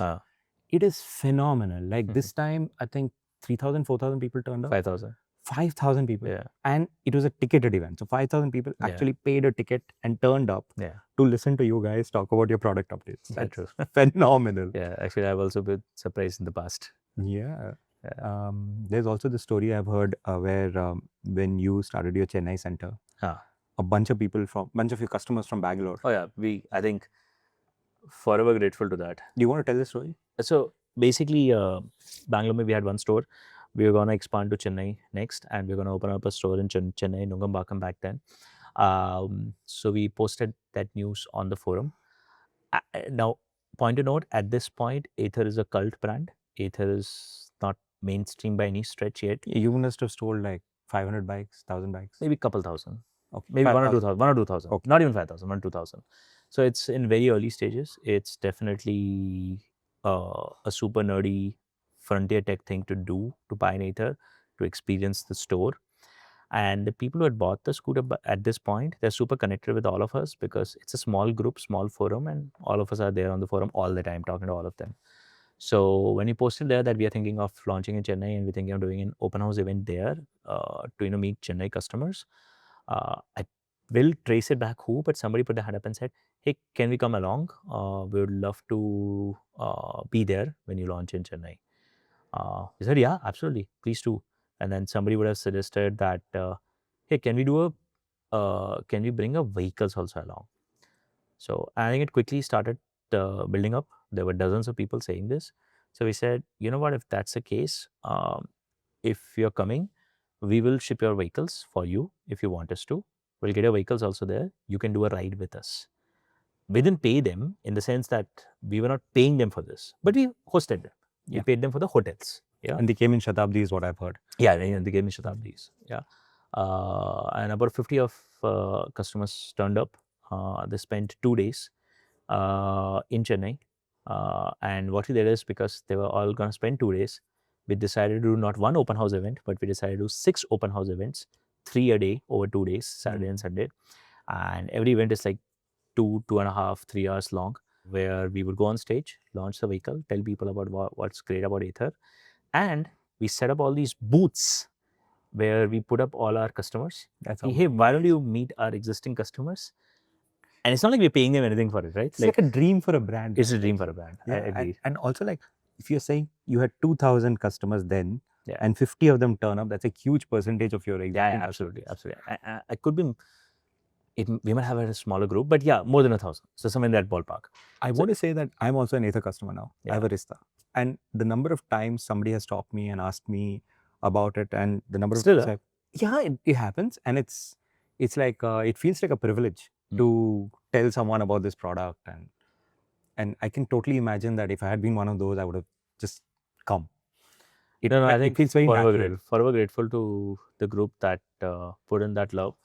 B: It is phenomenal. Like this time, I think 3,000, 4,000 people turned up.
A: 5,000.
B: 5,000 people.
A: Yeah.
B: And it was a ticketed event. So 5,000 people actually paid a ticket and turned up to listen to you guys talk about your product updates. That's true. Phenomenal.
A: Yeah, actually, I've also been surprised in the past.
B: Yeah. There's also the story I've heard where when you started your Chennai center, a bunch of your customers from Bangalore.
A: Oh yeah, I think forever grateful to that.
B: Do you want to tell the story?
A: So basically, Bangalore, we had one store. We were going to expand to Chennai next, and we are going to open up a store in Chennai, Nungambakam back then. So we posted that news on the forum. Now, point to note, at this point, Ather is a cult brand. Ather is not mainstream by any stretch yet.
B: You must have sold like 500 bikes, 1,000 bikes?
A: Maybe a couple thousand.
B: Okay.
A: Maybe 1 or 2,000. 1 or 2,000. Okay. Not even 5,000, 1 or 2,000. So it's in very early stages. It's definitely a super nerdy frontier tech thing to do, to buy an Ather, to experience the store. And the people who had bought the scooter at this point, they're super connected with all of us because it's a small group, small forum, and all of us are there on the forum all the time talking to all of them. So when we posted there that we are thinking of launching in Chennai and we're thinking of doing an open house event there to meet Chennai customers, I will trace it back who, but somebody put their hand up and said, "Hey, can we come along? We would love to be there when you launch in Chennai." We said, "Yeah, absolutely, please do." And then somebody would have suggested that, "Hey, can we can we bring our vehicles also along?" So I think it quickly started building up. There were dozens of people saying this. So we said, you know what, if that's the case, if you're coming, we will ship your vehicles for you if you want us to. We'll get your vehicles also there. You can do a ride with us. We didn't pay them in the sense that we were not paying them for this, but we hosted them. We paid them for the hotels. Yeah.
B: And they came in Shatabdi is what I've heard.
A: Yeah, they gave me Shatabdis. Yeah. And about 50 of customers turned up. They spent 2 days in Chennai. And what we did is, because they were all going to spend 2 days, we decided to do not one open house event, but we decided to do 6 open house events, 3 a day over 2 days, Saturday and Sunday. And every event is like 2.5, 3 hours long, where we would go on stage, launch the vehicle, tell people about what's great about Ather. And we set up all these booths where we put up all our customers. Hey, why don't you meet our existing customers? And it's not like we're paying them anything for it, right?
B: It's like a dream for a brand.
A: It's a dream for a brand.
B: Yeah,
A: I agree.
B: and also, like, if you're saying you had 2,000 customers then,
A: Yeah.
B: and 50 of them turn up, that's a huge percentage of your existing
A: Yeah, absolutely, absolutely. I could be, we might have a smaller group, but yeah, more than 1,000. So somewhere in that ballpark.
B: I want to say that I'm also an Ather customer now. I have
A: Yeah.
B: a Rista. And the number of times somebody has stopped me and asked me about it, and the number of
A: Still,
B: times it happens, and it's like it feels like a privilege to tell someone about this product, and I can totally imagine that if I had been one of those, I would have just come.
A: No, I think
B: it feels very natural.
A: Forever grateful to the group that put in that love,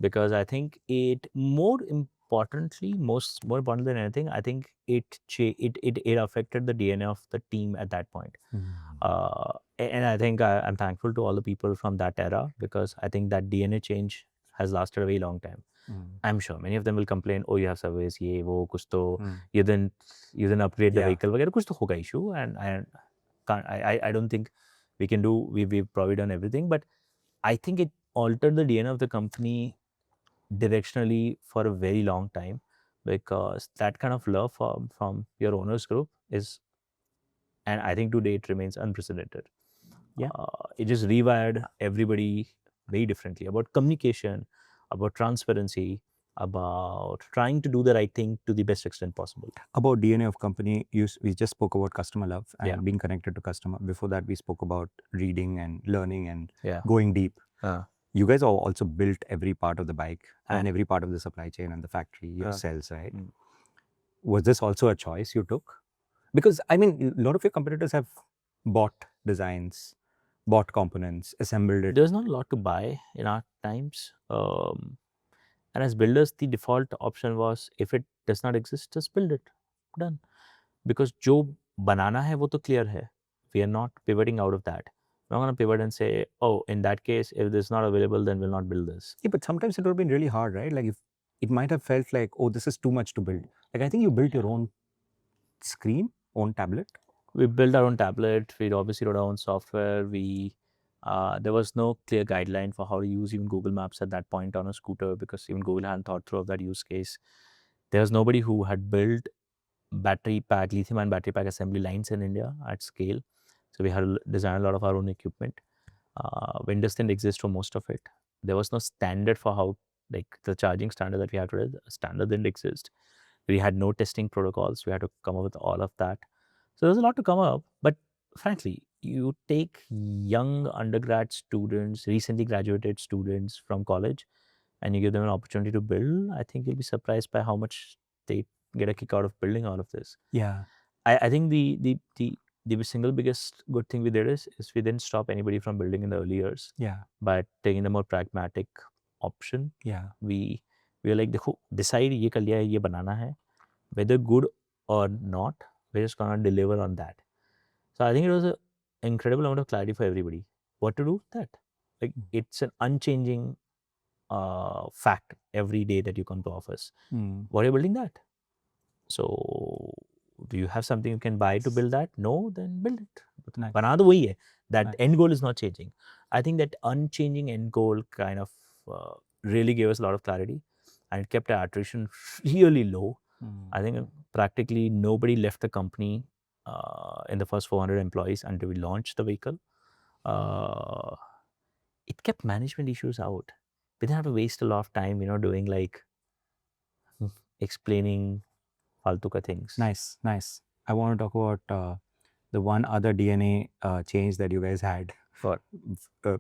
A: because I think it more importantly, more important than anything, I think it affected the DNA of the team at that point. And I think I'm thankful to all the people from that era, because I think that DNA change has lasted a very long time. I'm sure many of them will complain, oh, you have surveys, ye, wo, kuch to, you didn't upgrade the vehicle, वगैरह कुछ तो होगा issue, and I don't think we can do, we've probably done everything, but I think it altered the DNA of the company directionally for a very long time, because that kind of love from your owners group is, and I think today it remains unprecedented.
B: Yeah.
A: It just rewired everybody very differently about communication, about transparency, about trying to do the right thing to the best extent possible.
B: About DNA of company, we just spoke about customer love and
A: Yeah.
B: being connected to customer. Before that, we spoke about reading and learning and
A: Yeah.
B: going deep.
A: Uh,
B: You guys all also built every part of the bike and every part of the supply chain and the factory yourselves, right? Was this also a choice you took? Because I mean, a lot of your competitors have bought designs, bought components, assembled it.
A: There's not a lot to buy in our times. And as builders, the default option was, if it does not exist, just build it. Done. Because जो बनाना है वो तो clear है. We are not pivoting out of that. We're not going to pivot and say, oh, in that case, if this is not available, then we'll not build this.
B: Yeah, but sometimes it would have been really hard, right? Like, if it might have felt like, oh, this is too much to build. Like, I think you built your own screen, own tablet.
A: We built our own tablet. We obviously wrote our own software. There was no clear guideline for how to use even Google Maps at that point on a scooter, because even Google hadn't thought through of that use case. There was nobody who had built lithium-ion battery pack assembly lines in India at scale. So we had to design a lot of our own equipment. Windows didn't exist for most of it. There was no standard for how, like the charging standard that we have today, the standard didn't exist. We had no testing protocols. We had to come up with all of that. So there's a lot to come up. But frankly, you take young undergrad students, recently graduated students from college, and you give them an opportunity to build, I think you'll be surprised by how much they get a kick out of building all of this.
B: Yeah.
A: I think the single biggest good thing we did is we didn't stop anybody from building in the early years.
B: Yeah.
A: By taking the more pragmatic option.
B: Yeah.
A: We were like, देखो, decide ये कर लिया है, ये बनाना है, whether good or not, we're just gonna deliver on that. So I think it was an incredible amount of clarity for everybody. What to do with that? Like, it's an unchanging fact every day that you come to office. What are you building that? So do you have something you can buy to build that? No, then build it.
B: Nice.
A: Bana do wahi hai. That
B: Nice.
A: end goal is not changing. I think that unchanging end goal kind of really gave us a lot of clarity, and it kept our attrition really low. I think practically nobody left the company in the first 400 employees until we launched the vehicle. It kept management issues out. We didn't have to waste a lot of time, doing like explaining faltu ka things.
B: Nice, nice. I want to talk about the one other DNA change that you guys had.
A: What?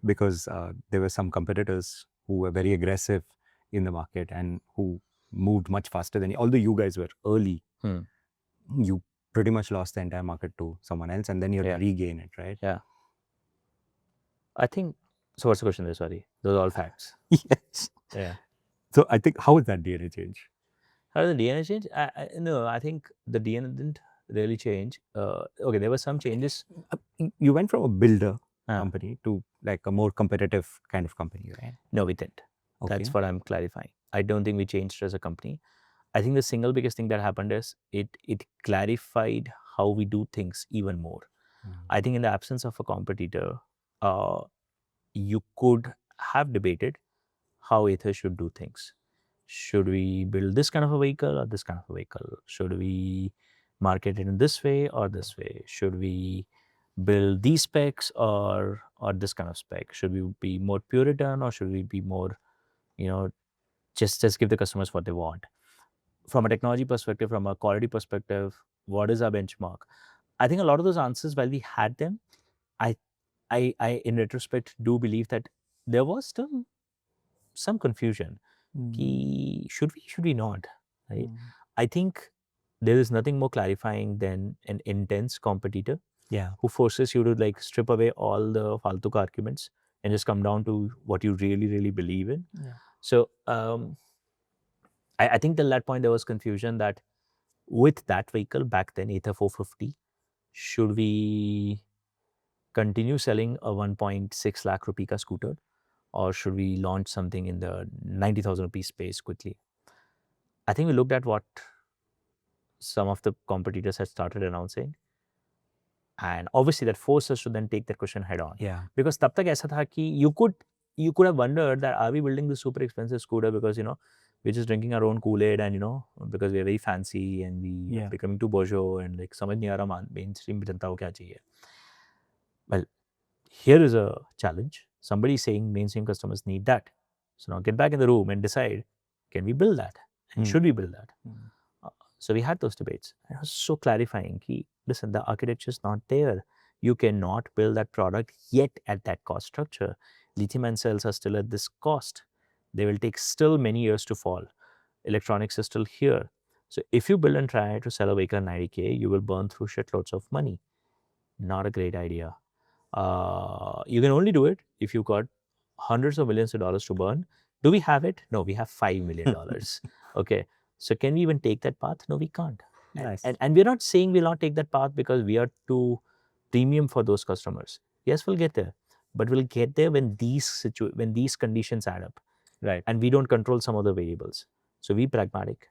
B: Because there were some competitors who were very aggressive in the market and who moved much faster than you. Although you guys were early, you pretty much lost the entire market to someone else, and then you had to regain it, right?
A: Yeah. I think, so what's the question there? Sorry. Those are all facts.
B: Yes.
A: Yeah.
B: So I think, how was that DNA change?
A: How did the DNA change? No, I think the DNA didn't really change. Okay, there were some changes.
B: You went from a builder company to like a more competitive kind of company, right?
A: No, we didn't.
B: Okay.
A: That's what I'm clarifying. I don't think we changed as a company. I think the single biggest thing that happened is it clarified how we do things even more. I think in the absence of a competitor, you could have debated how Ather should do things. Should we build this kind of a vehicle or this kind of a vehicle? Should we market it in this way or this way? Should we build these specs or this kind of spec? Should we be more Puritan or should we be more, just give the customers what they want? From a technology perspective, from a quality perspective, what is our benchmark? I think a lot of those answers, while we had them, I in retrospect do believe that there was still some confusion. Should we not? Right? I think there is nothing more clarifying than an intense competitor who forces you to like strip away all the faltu arguments and just come down to what you really, really believe in. So I think till that point there was confusion that with that vehicle back then, Ather 450, should we continue selling a 1.6 lakh rupee ka scooter, or should we launch something in the 90,000 rupee space quickly? I think we looked at what some of the competitors had started announcing, and obviously that forced us to then take that question head on.
B: Yeah.
A: Because tab tak aisa tha ki you could have wondered that are we building this super expensive scooter because we're just drinking our own Kool-Aid and because we're very fancy and we are becoming too bourgeois and like samajh nahi aa raha mainstream जनता को क्या चाहिए. Well, here is a challenge. Somebody is saying mainstream customers need that. So now get back in the room and decide, can we build that? And should we build that? So we had those debates. And it was so clarifying. Listen, the architecture is not there. You cannot build that product yet at that cost structure. Lithium-ion cells are still at this cost. They will take still many years to fall. Electronics is still here. So if you build and try to sell a vehicle at 90K, you will burn through shitloads of money. Not a great idea. You can only do it if you've got hundreds of millions of dollars to burn. Do we have it? No, we have $5 million. Okay. So can we even take that path? No, we can't.
B: Nice.
A: And we're not saying we'll not take that path because we are too premium for those customers. Yes, we'll get there. But we'll get there when these conditions add up.
B: Right.
A: And we don't control some of the variables. So be pragmatic.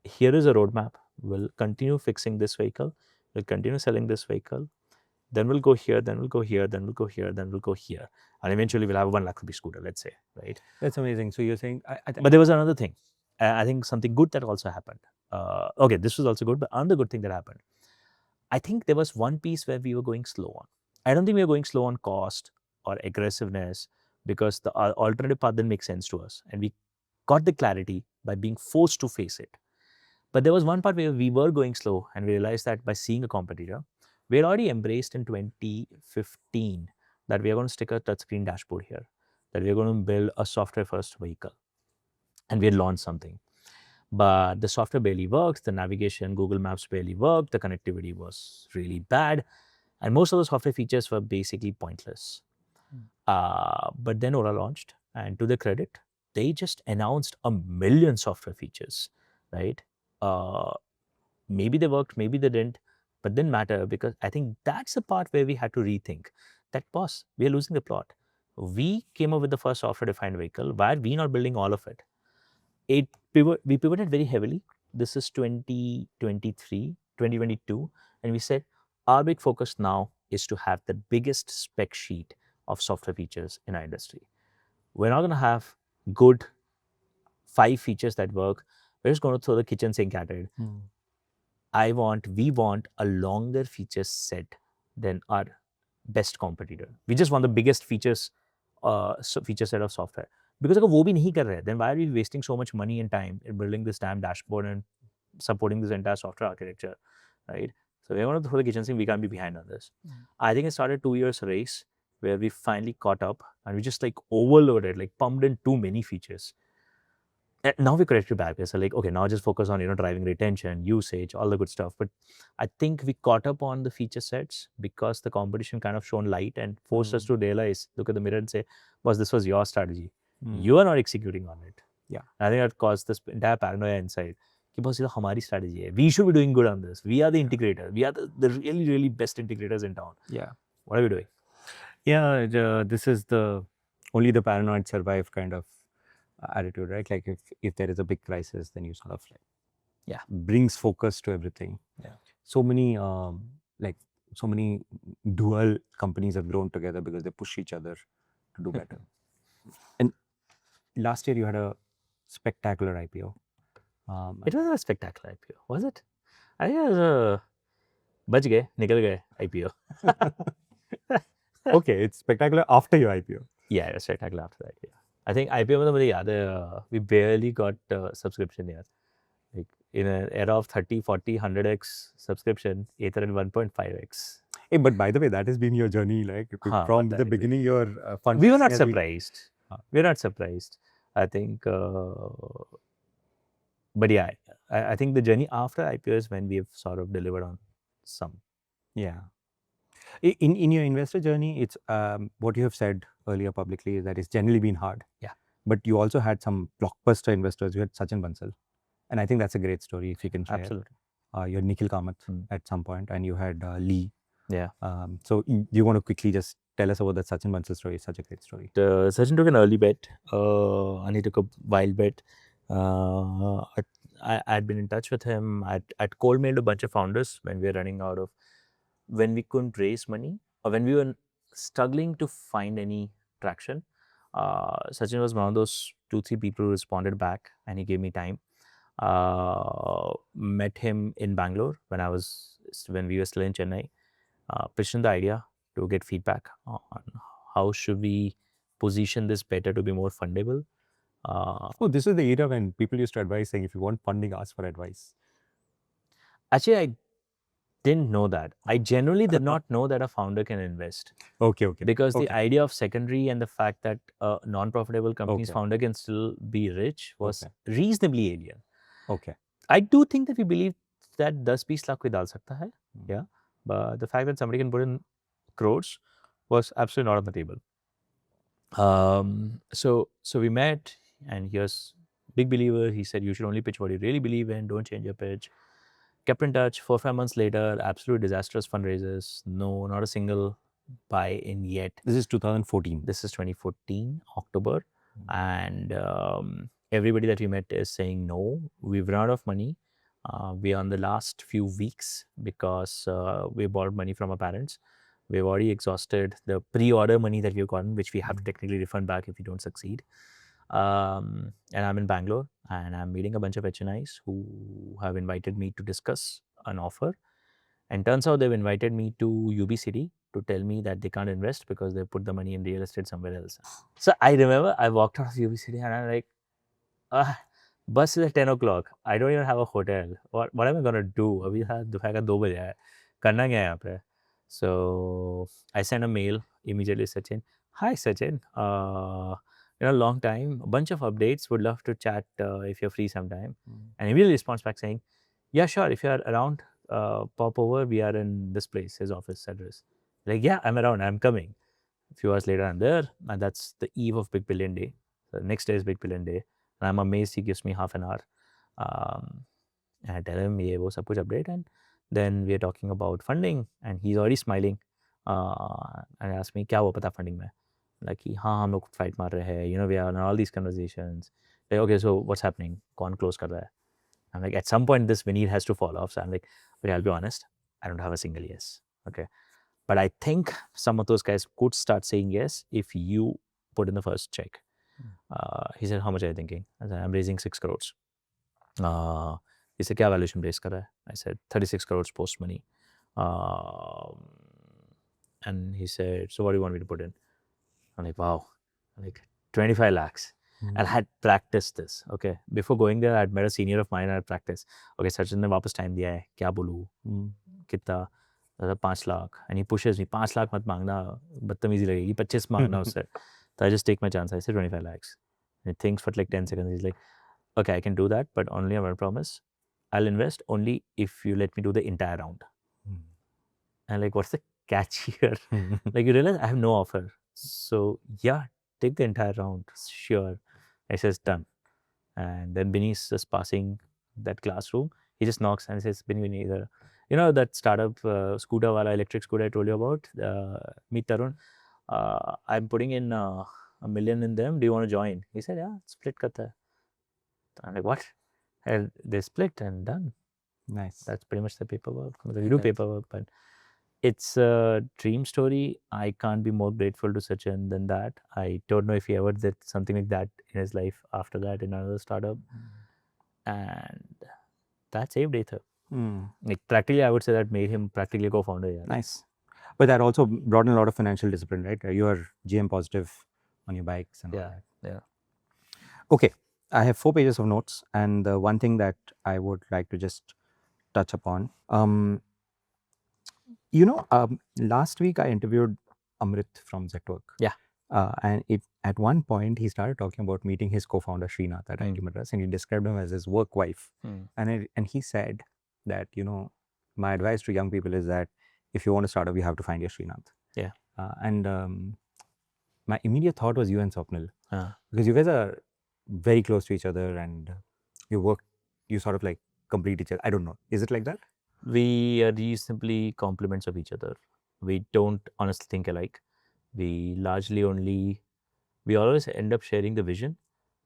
A: Here is a roadmap. We'll continue fixing this vehicle. We'll continue selling this vehicle. Then we'll go here, then we'll go here, then we'll go here, then we'll go here. And eventually we'll have a 1 lakh rupee scooter, let's say, right?
B: That's amazing. So you're saying...
A: But there was another thing. I think something good that also happened. Okay, this was also good, but another good thing that happened. I think there was one piece where we were going slow on. I don't think we were going slow on cost or aggressiveness because the alternative path didn't make sense to us. And we got the clarity by being forced to face it. But there was one part where we were going slow and we realized that by seeing a competitor, we had already embraced in 2015 that we are going to stick a touchscreen dashboard here, that we are going to build a software-first vehicle. And we had launched something. But the software barely worked, the navigation, Google Maps barely worked, the connectivity was really bad, and most of the software features were basically pointless. But then Ola launched, and to their credit, they just announced 1 million software features, right? Maybe they worked, maybe they didn't, but didn't matter because I think that's the part where we had to rethink that, boss, we are losing the plot. We came up with the first software-defined vehicle. Why are we not building all of it? We pivoted very heavily. This is 2023. 2022, and we said our big focus now is to have the biggest spec sheet of software features in our industry. We're not going to have good 5 features that work. We're just going to throw the kitchen sink at it. We want a longer feature set than our best competitor. We just want the biggest features, feature set of software. Because अगर वो भी नहीं कर रहे, then why are we wasting so much money and time in building this damn dashboard and supporting this entire software architecture, right? So we want to throw the kitchen sink. We can't be behind on this. I think it started 2 years race where we finally caught up and we just like overloaded, like pumped in too many features. And now we corrected back. So like, okay, now just focus on, driving retention, usage, all the good stuff. But I think we caught up on the feature sets because the competition kind of shone light and forced us to realize, look at the mirror and say, boss, this was your strategy. You are not executing on it.
B: Yeah.
A: I think that caused this entire paranoia inside. कि boss, ये तो हमारी strategy है. We should be doing good on this. We are the integrator. We are the really, really best integrators in town.
B: Yeah.
A: What are we doing?
B: Yeah, this is the only the paranoid survive kind of attitude, right? Like if there is a big crisis, then you sort of like brings focus to everything.
A: Yeah.
B: So many so many dual companies have grown together because they push each other to do better. And last year you had a spectacular IPO.
A: It was a spectacular IPO, was it? I think it was a बच गए, निकल गए IPO.
B: Okay, it's spectacular after your IPO.
A: Yeah, it was spectacular after the IPO. I think IPO में तो मुझे याद है, we barely got subscription यार. Like in an era of 30, 40, 100x subscription, Ather at 1.5x.
B: Hey, but by the way, that has been your journey, like from the beginning. Your fund.
A: We were not surprised. We were not surprised. I think, but yeah, I think the journey after IPO is when we have sort of delivered on some.
B: Yeah. In your investor journey, it's what you have said earlier publicly is that it's generally been hard.
A: Yeah.
B: But you also had some blockbuster investors. You had Sachin Bansal, and I think that's a great story if you can share.
A: Absolutely.
B: You had Nikhil Kamath at some point, and you had Lee.
A: Yeah.
B: So do you want to quickly just tell us about that Sachin Bansal story? It's such a great story.
A: Sachin took an early bet, and he took a wild bet. I'd been in touch with him. I'd cold mailed a bunch of founders when we couldn't raise money or when we were struggling to find any traction. Sachin was one of those 2-3 people who responded back and he gave me time. Met him in Bangalore when we were still in Chennai. Pitched him the idea to get feedback on how should we position this better to be more fundable.
B: This is the era when people used to advise saying, if you want funding, ask for advice.
A: Actually, I didn't know that. I genuinely did not know that a founder can invest.
B: Okay.
A: Because the idea of secondary and the fact that a non-profitable company's founder can still be rich was reasonably alien.
B: Okay.
A: I do think that we believe that 10-20 lakh koi dal sakta hai. Yeah. But the fact that somebody can put in crores was absolutely not on the table. So we met and he was a big believer. He said, you should only pitch what you really believe in. Don't change your pitch. Kept in touch 4-5 months later, absolute disastrous fundraisers. No, not a single buy-in yet.
B: This is 2014.
A: This is 2014, October. And everybody that we met is saying, no, we've run out of money. We are on the last few weeks because we borrowed money from our parents. We've already exhausted the pre-order money that we've gotten, which we have to technically refund back if we don't succeed. And I'm in Bangalore and I'm meeting a bunch of HNIs who have invited me to discuss an offer. And turns out they've invited me to UB City to tell me that they can't invest because they put the money in real estate somewhere else. So I remember I walked out of UB City and I'm like, bus is at 10 o'clock. I don't even have a hotel. What am I going to do? Abhi दोपहर का 2 बजे है. करना क्या है यहाँ पे? So I sent a mail immediately, Sachin. Hi, Sachin. Long time, a bunch of updates. Would love to chat if you're free sometime. And he immediately responds back saying, yeah, sure. If you're around, pop over. We are in this place, his office address. Like, yeah, I'm around. I'm coming. A few hours later, I'm there. And that's the eve of Big Billion Day. So the next day is Big Billion Day. And I'm amazed he gives me half an hour. And I tell him, ये वो सब कुछ update. And then we are talking about funding. And he's already smiling. And asked me, क्या हुआ पता funding में? Like, हाँ हम लोग fight मार रहे हैं. We are on all these conversations. Like, okay, so what's happening? कौन close कर रहा है? I'm like, at some point, this veneer has to fall off. So I'm like, okay, I'll be honest, I don't have a single yes. Okay. But I think some of those guys could start saying yes if you put in the first check. He said, how much are you thinking? I said, I'm raising 6 crores. He said, क्या valuation raise कर रहा है? I said, 36 crores post money. And he said, so what do you want me to put in? I'm like, wow, I'm like 25 lakhs. And I had practiced this. Okay. Before going there, I'd met a senior of mine and I'd practiced. Okay, Sachin ने वापस time दिया है. क्या बोलूँ? कितना? 5 lakh. And he pushes me. 5 lakh मत मांगना. बदतमीजी लगेगी. 25 मांगना उससे. So I just take my chance. I say 25 lakhs. And he thinks for like 10 seconds. He's like, okay, I can do that, but only on one promise. I'll invest only if you let me do the entire round. And like, what's the catch here? Like, you realize I have no offer. So yeah, take the entire round. Sure. I says done. And then Binny's just passing that classroom. He just knocks and says, Binny, either, you know, that startup scooter wala, electric scooter I told you about, meet Tarun. I'm putting in $1 million in them. Do you want to join? He said, yeah, split kata hai. I'm like, what? And they split and done.
B: Nice.
A: That's pretty much the paperwork. We do paperwork, but it's a dream story. I can't be more grateful to Sachin than that. I don't know if he ever did something like that in his life after that in another startup. And that saved Ather. Like practically, I would say that made him practically a co-founder. Yeah.
B: Nice. But that also brought in a lot of financial discipline, right? You are GM positive on your bikes and all that.
A: Yeah.
B: Okay. I have 4 pages of notes, and the one thing that I would like to just touch upon. Last week I interviewed Amrut from Zetwork.
A: Yeah.
B: And at one point he started talking about meeting his co-founder Srinath at IIT Madras, and he described him as his work wife. And he said that, my advice to young people is that if you want to start up, you have to find your Srinath.
A: Yeah.
B: And my immediate thought was you and Swapnil, because you guys are very close to each other, and you sort of like complete each other. I don't know. Is it like that?
A: We are reasonably complements of each other. We don't honestly think alike. We always end up sharing the vision,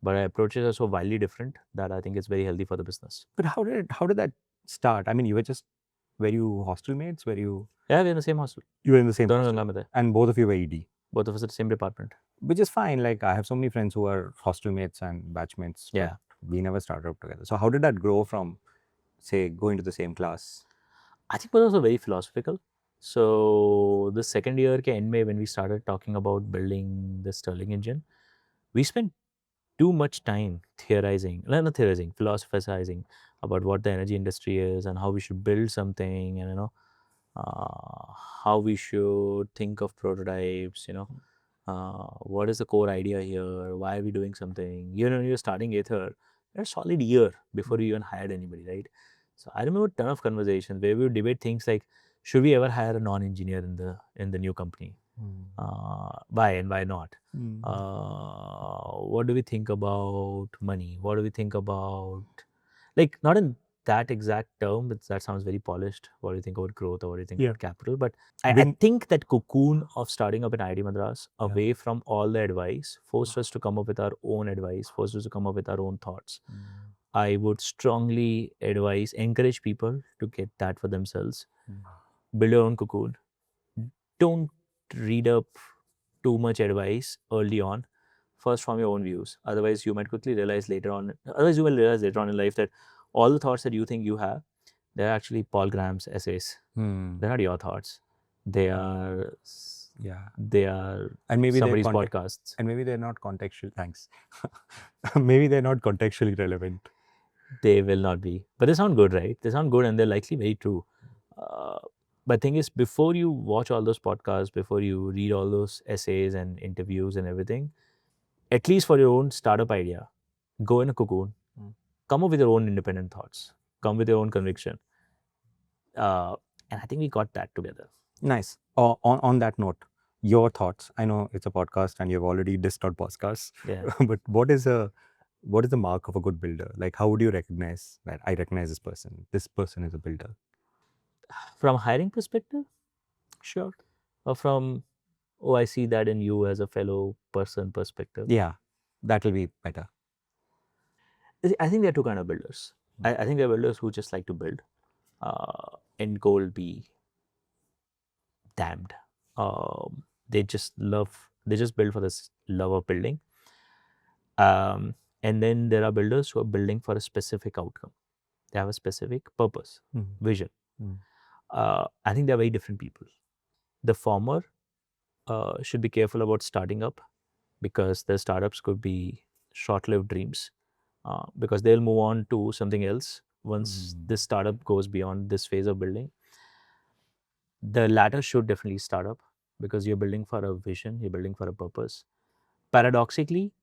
A: but our approaches are so wildly different that I think it's very healthy for the business.
B: But how did that start? I mean, were you hostel mates?
A: Yeah, we were in the same hostel.
B: You were in the same
A: Dono
B: hostel?
A: Ganga mein the.
B: And both of you were ED?
A: Both of us at the same department.
B: Which is fine. Like, I have so many friends who are hostel mates and batchmates.
A: Yeah.
B: We never started up together. So how did that grow from, say, going to the same class?
A: I think it was also very philosophical. So the second year ke end mein, when we started talking about building the Sterling engine, we spent too much time philosophizing about what the energy industry is and how we should build something, and how we should think of prototypes, what is the core idea here, why are we doing something. You're starting Ather a solid year before you even hired anybody, right? So I remember a ton of conversations where we would debate things like, should we ever hire a non-engineer in the new company? Why and why not? What do we think about money? What do we think about, like, not in that exact term, but that sounds very polished. What do you think about growth, or what do you think about capital? But I think that cocoon of starting up in IIT Madras, away from all the advice, forced us to come up with our own advice, forced us to come up with our own thoughts. I would strongly encourage people to get that for themselves. Build your own cocoon. Don't read up too much advice early on. First from your own views. Otherwise, you might realize later on in life that all the thoughts that you think you have, they're actually Paul Graham's essays. They're not your thoughts. They are
B: and maybe
A: somebody's podcasts.
B: And maybe they're not contextual. Thanks. Maybe they're not contextually relevant.
A: They will not be. But they sound good, right? They sound good and they're likely very true. But the thing is, before you watch all those podcasts, before you read all those essays and interviews and everything, at least for your own startup idea, go in a cocoon, come up with your own independent thoughts, come with your own conviction. And I think we got that together.
B: Nice. On that note, your thoughts. I know it's a podcast and you've already dissed out podcasts.
A: Yeah.
B: But what is the mark of a good builder? Like, how would you recognize that I recognize this person? This person is a builder.
A: From a hiring perspective?
B: Sure.
A: Or from, oh, I see that in you as a fellow person perspective?
B: Yeah, that will be better.
A: I think there are two kinds of builders. I think there are builders who just like to build. End goal be damned. They just build for this love of building. And then there are builders who are building for a specific outcome. They have a specific purpose, vision. I think they're very different people. The former should be careful about starting up, because their startups could be short-lived dreams, because they'll move on to something else once this startup goes beyond this phase of building. The latter should definitely start up, because you're building for a vision, you're building for a purpose. Paradoxically,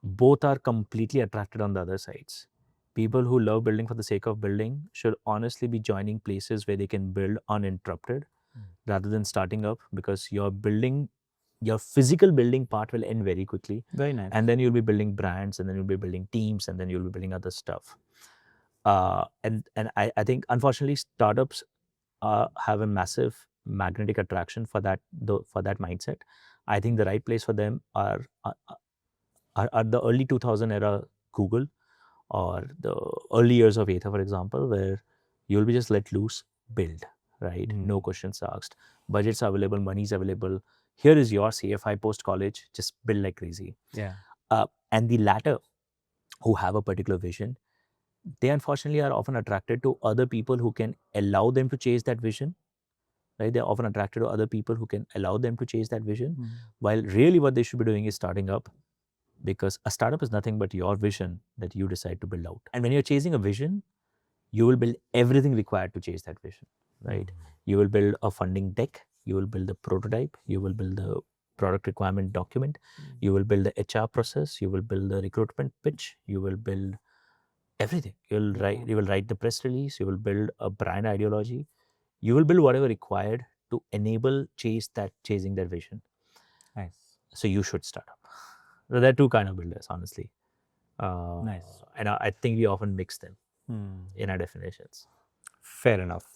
A: both are completely attracted on the other sides. People who love building for the sake of building should honestly be joining places where they can build uninterrupted rather than starting up, because your physical building part will end very quickly.
B: Very nice.
A: And then you'll be building brands, and then you'll be building teams, and then you'll be building other stuff. And I think, unfortunately, startups have a massive magnetic attraction for that mindset. I think the right place for them are the early 2000 era Google, or the early years of Ather, for example, where you'll be just let loose, build, right? No questions asked. Budgets are available, money's available. Here is your CFI post college, just build like crazy.
B: Yeah.
A: And the latter, who have a particular vision, they unfortunately are often attracted to other people who can allow them to chase that vision. Right? They're often attracted to other people who can allow them to chase that vision, while really what they should be doing is starting up, because a startup is nothing but your vision that you decide to build out. And when you're chasing a vision, you will build everything required to chase that vision, right? You will build a funding deck, you will build the prototype, you will build the product requirement document, you will build the HR process, you will build the recruitment pitch, you will build everything. You will write the press release, you will build a brand ideology, you will build whatever required to enable chasing that vision.
B: Nice.
A: So you should start up. So there are two kind of builders, honestly.
B: Nice.
A: And I think we often mix them in our definitions.
B: Fair enough.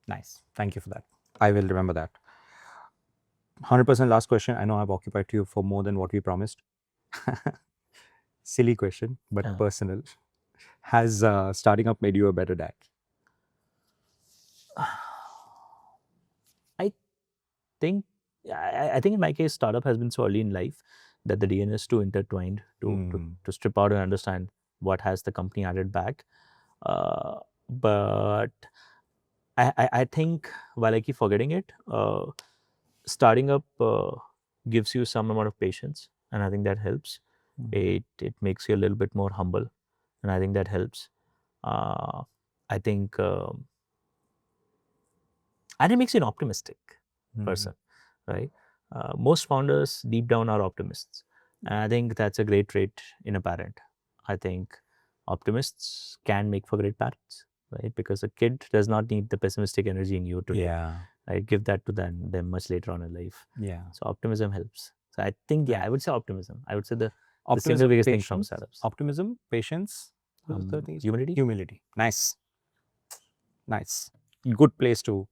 B: Nice. Thank you for that. I will remember that. 100% last question. I know I've occupied you for more than what we promised. Silly question, but personal. Has starting up made you a better dad?
A: I think in my case, startup has been so early in life that the DNA is too intertwined to strip out and understand what has the company added back. But I think, while I keep forgetting it, starting up gives you some amount of patience, and I think that helps. It makes you a little bit more humble, and I think that helps. I think, and it makes you an optimistic person, right? Most founders deep down are optimists, and I think that's a great trait in a parent. I think optimists can make for great parents, right? Because a kid does not need the pessimistic energy in you today.
B: Yeah.
A: Right? Give that to them much later on in life.
B: Yeah.
A: So optimism helps. So I think, I would say optimism. I would say the
B: Optimism,
A: single biggest thing
B: patience,
A: from startups.
B: Optimism, patience, what was the third thing?
A: Humility.
B: Humility. Nice. Nice. Good place to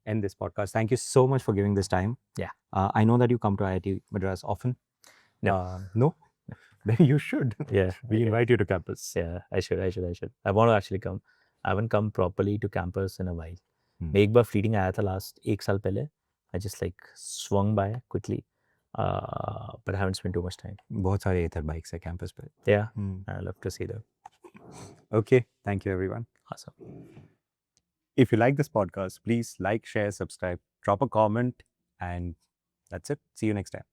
B: end this podcast. Thank you so much for giving this time.
A: Yeah.
B: I know that you come to IIT Madras often.
A: No.
B: No? Then you should.
A: Yeah.
B: We invite you to campus.
A: Yeah, I should. I want to actually come. I haven't come properly to campus in a while. मैं एक बार fleeting आया था last एक साल पहले. I just like swung by quickly, but I haven't spent too much time.
B: बहुत सारे Ather bikes है campus पे.
A: Yeah, I love to see them.
B: Okay, thank you everyone.
A: Awesome.
B: If you like this podcast, please like, share, subscribe, drop a comment, and that's it. See you next time.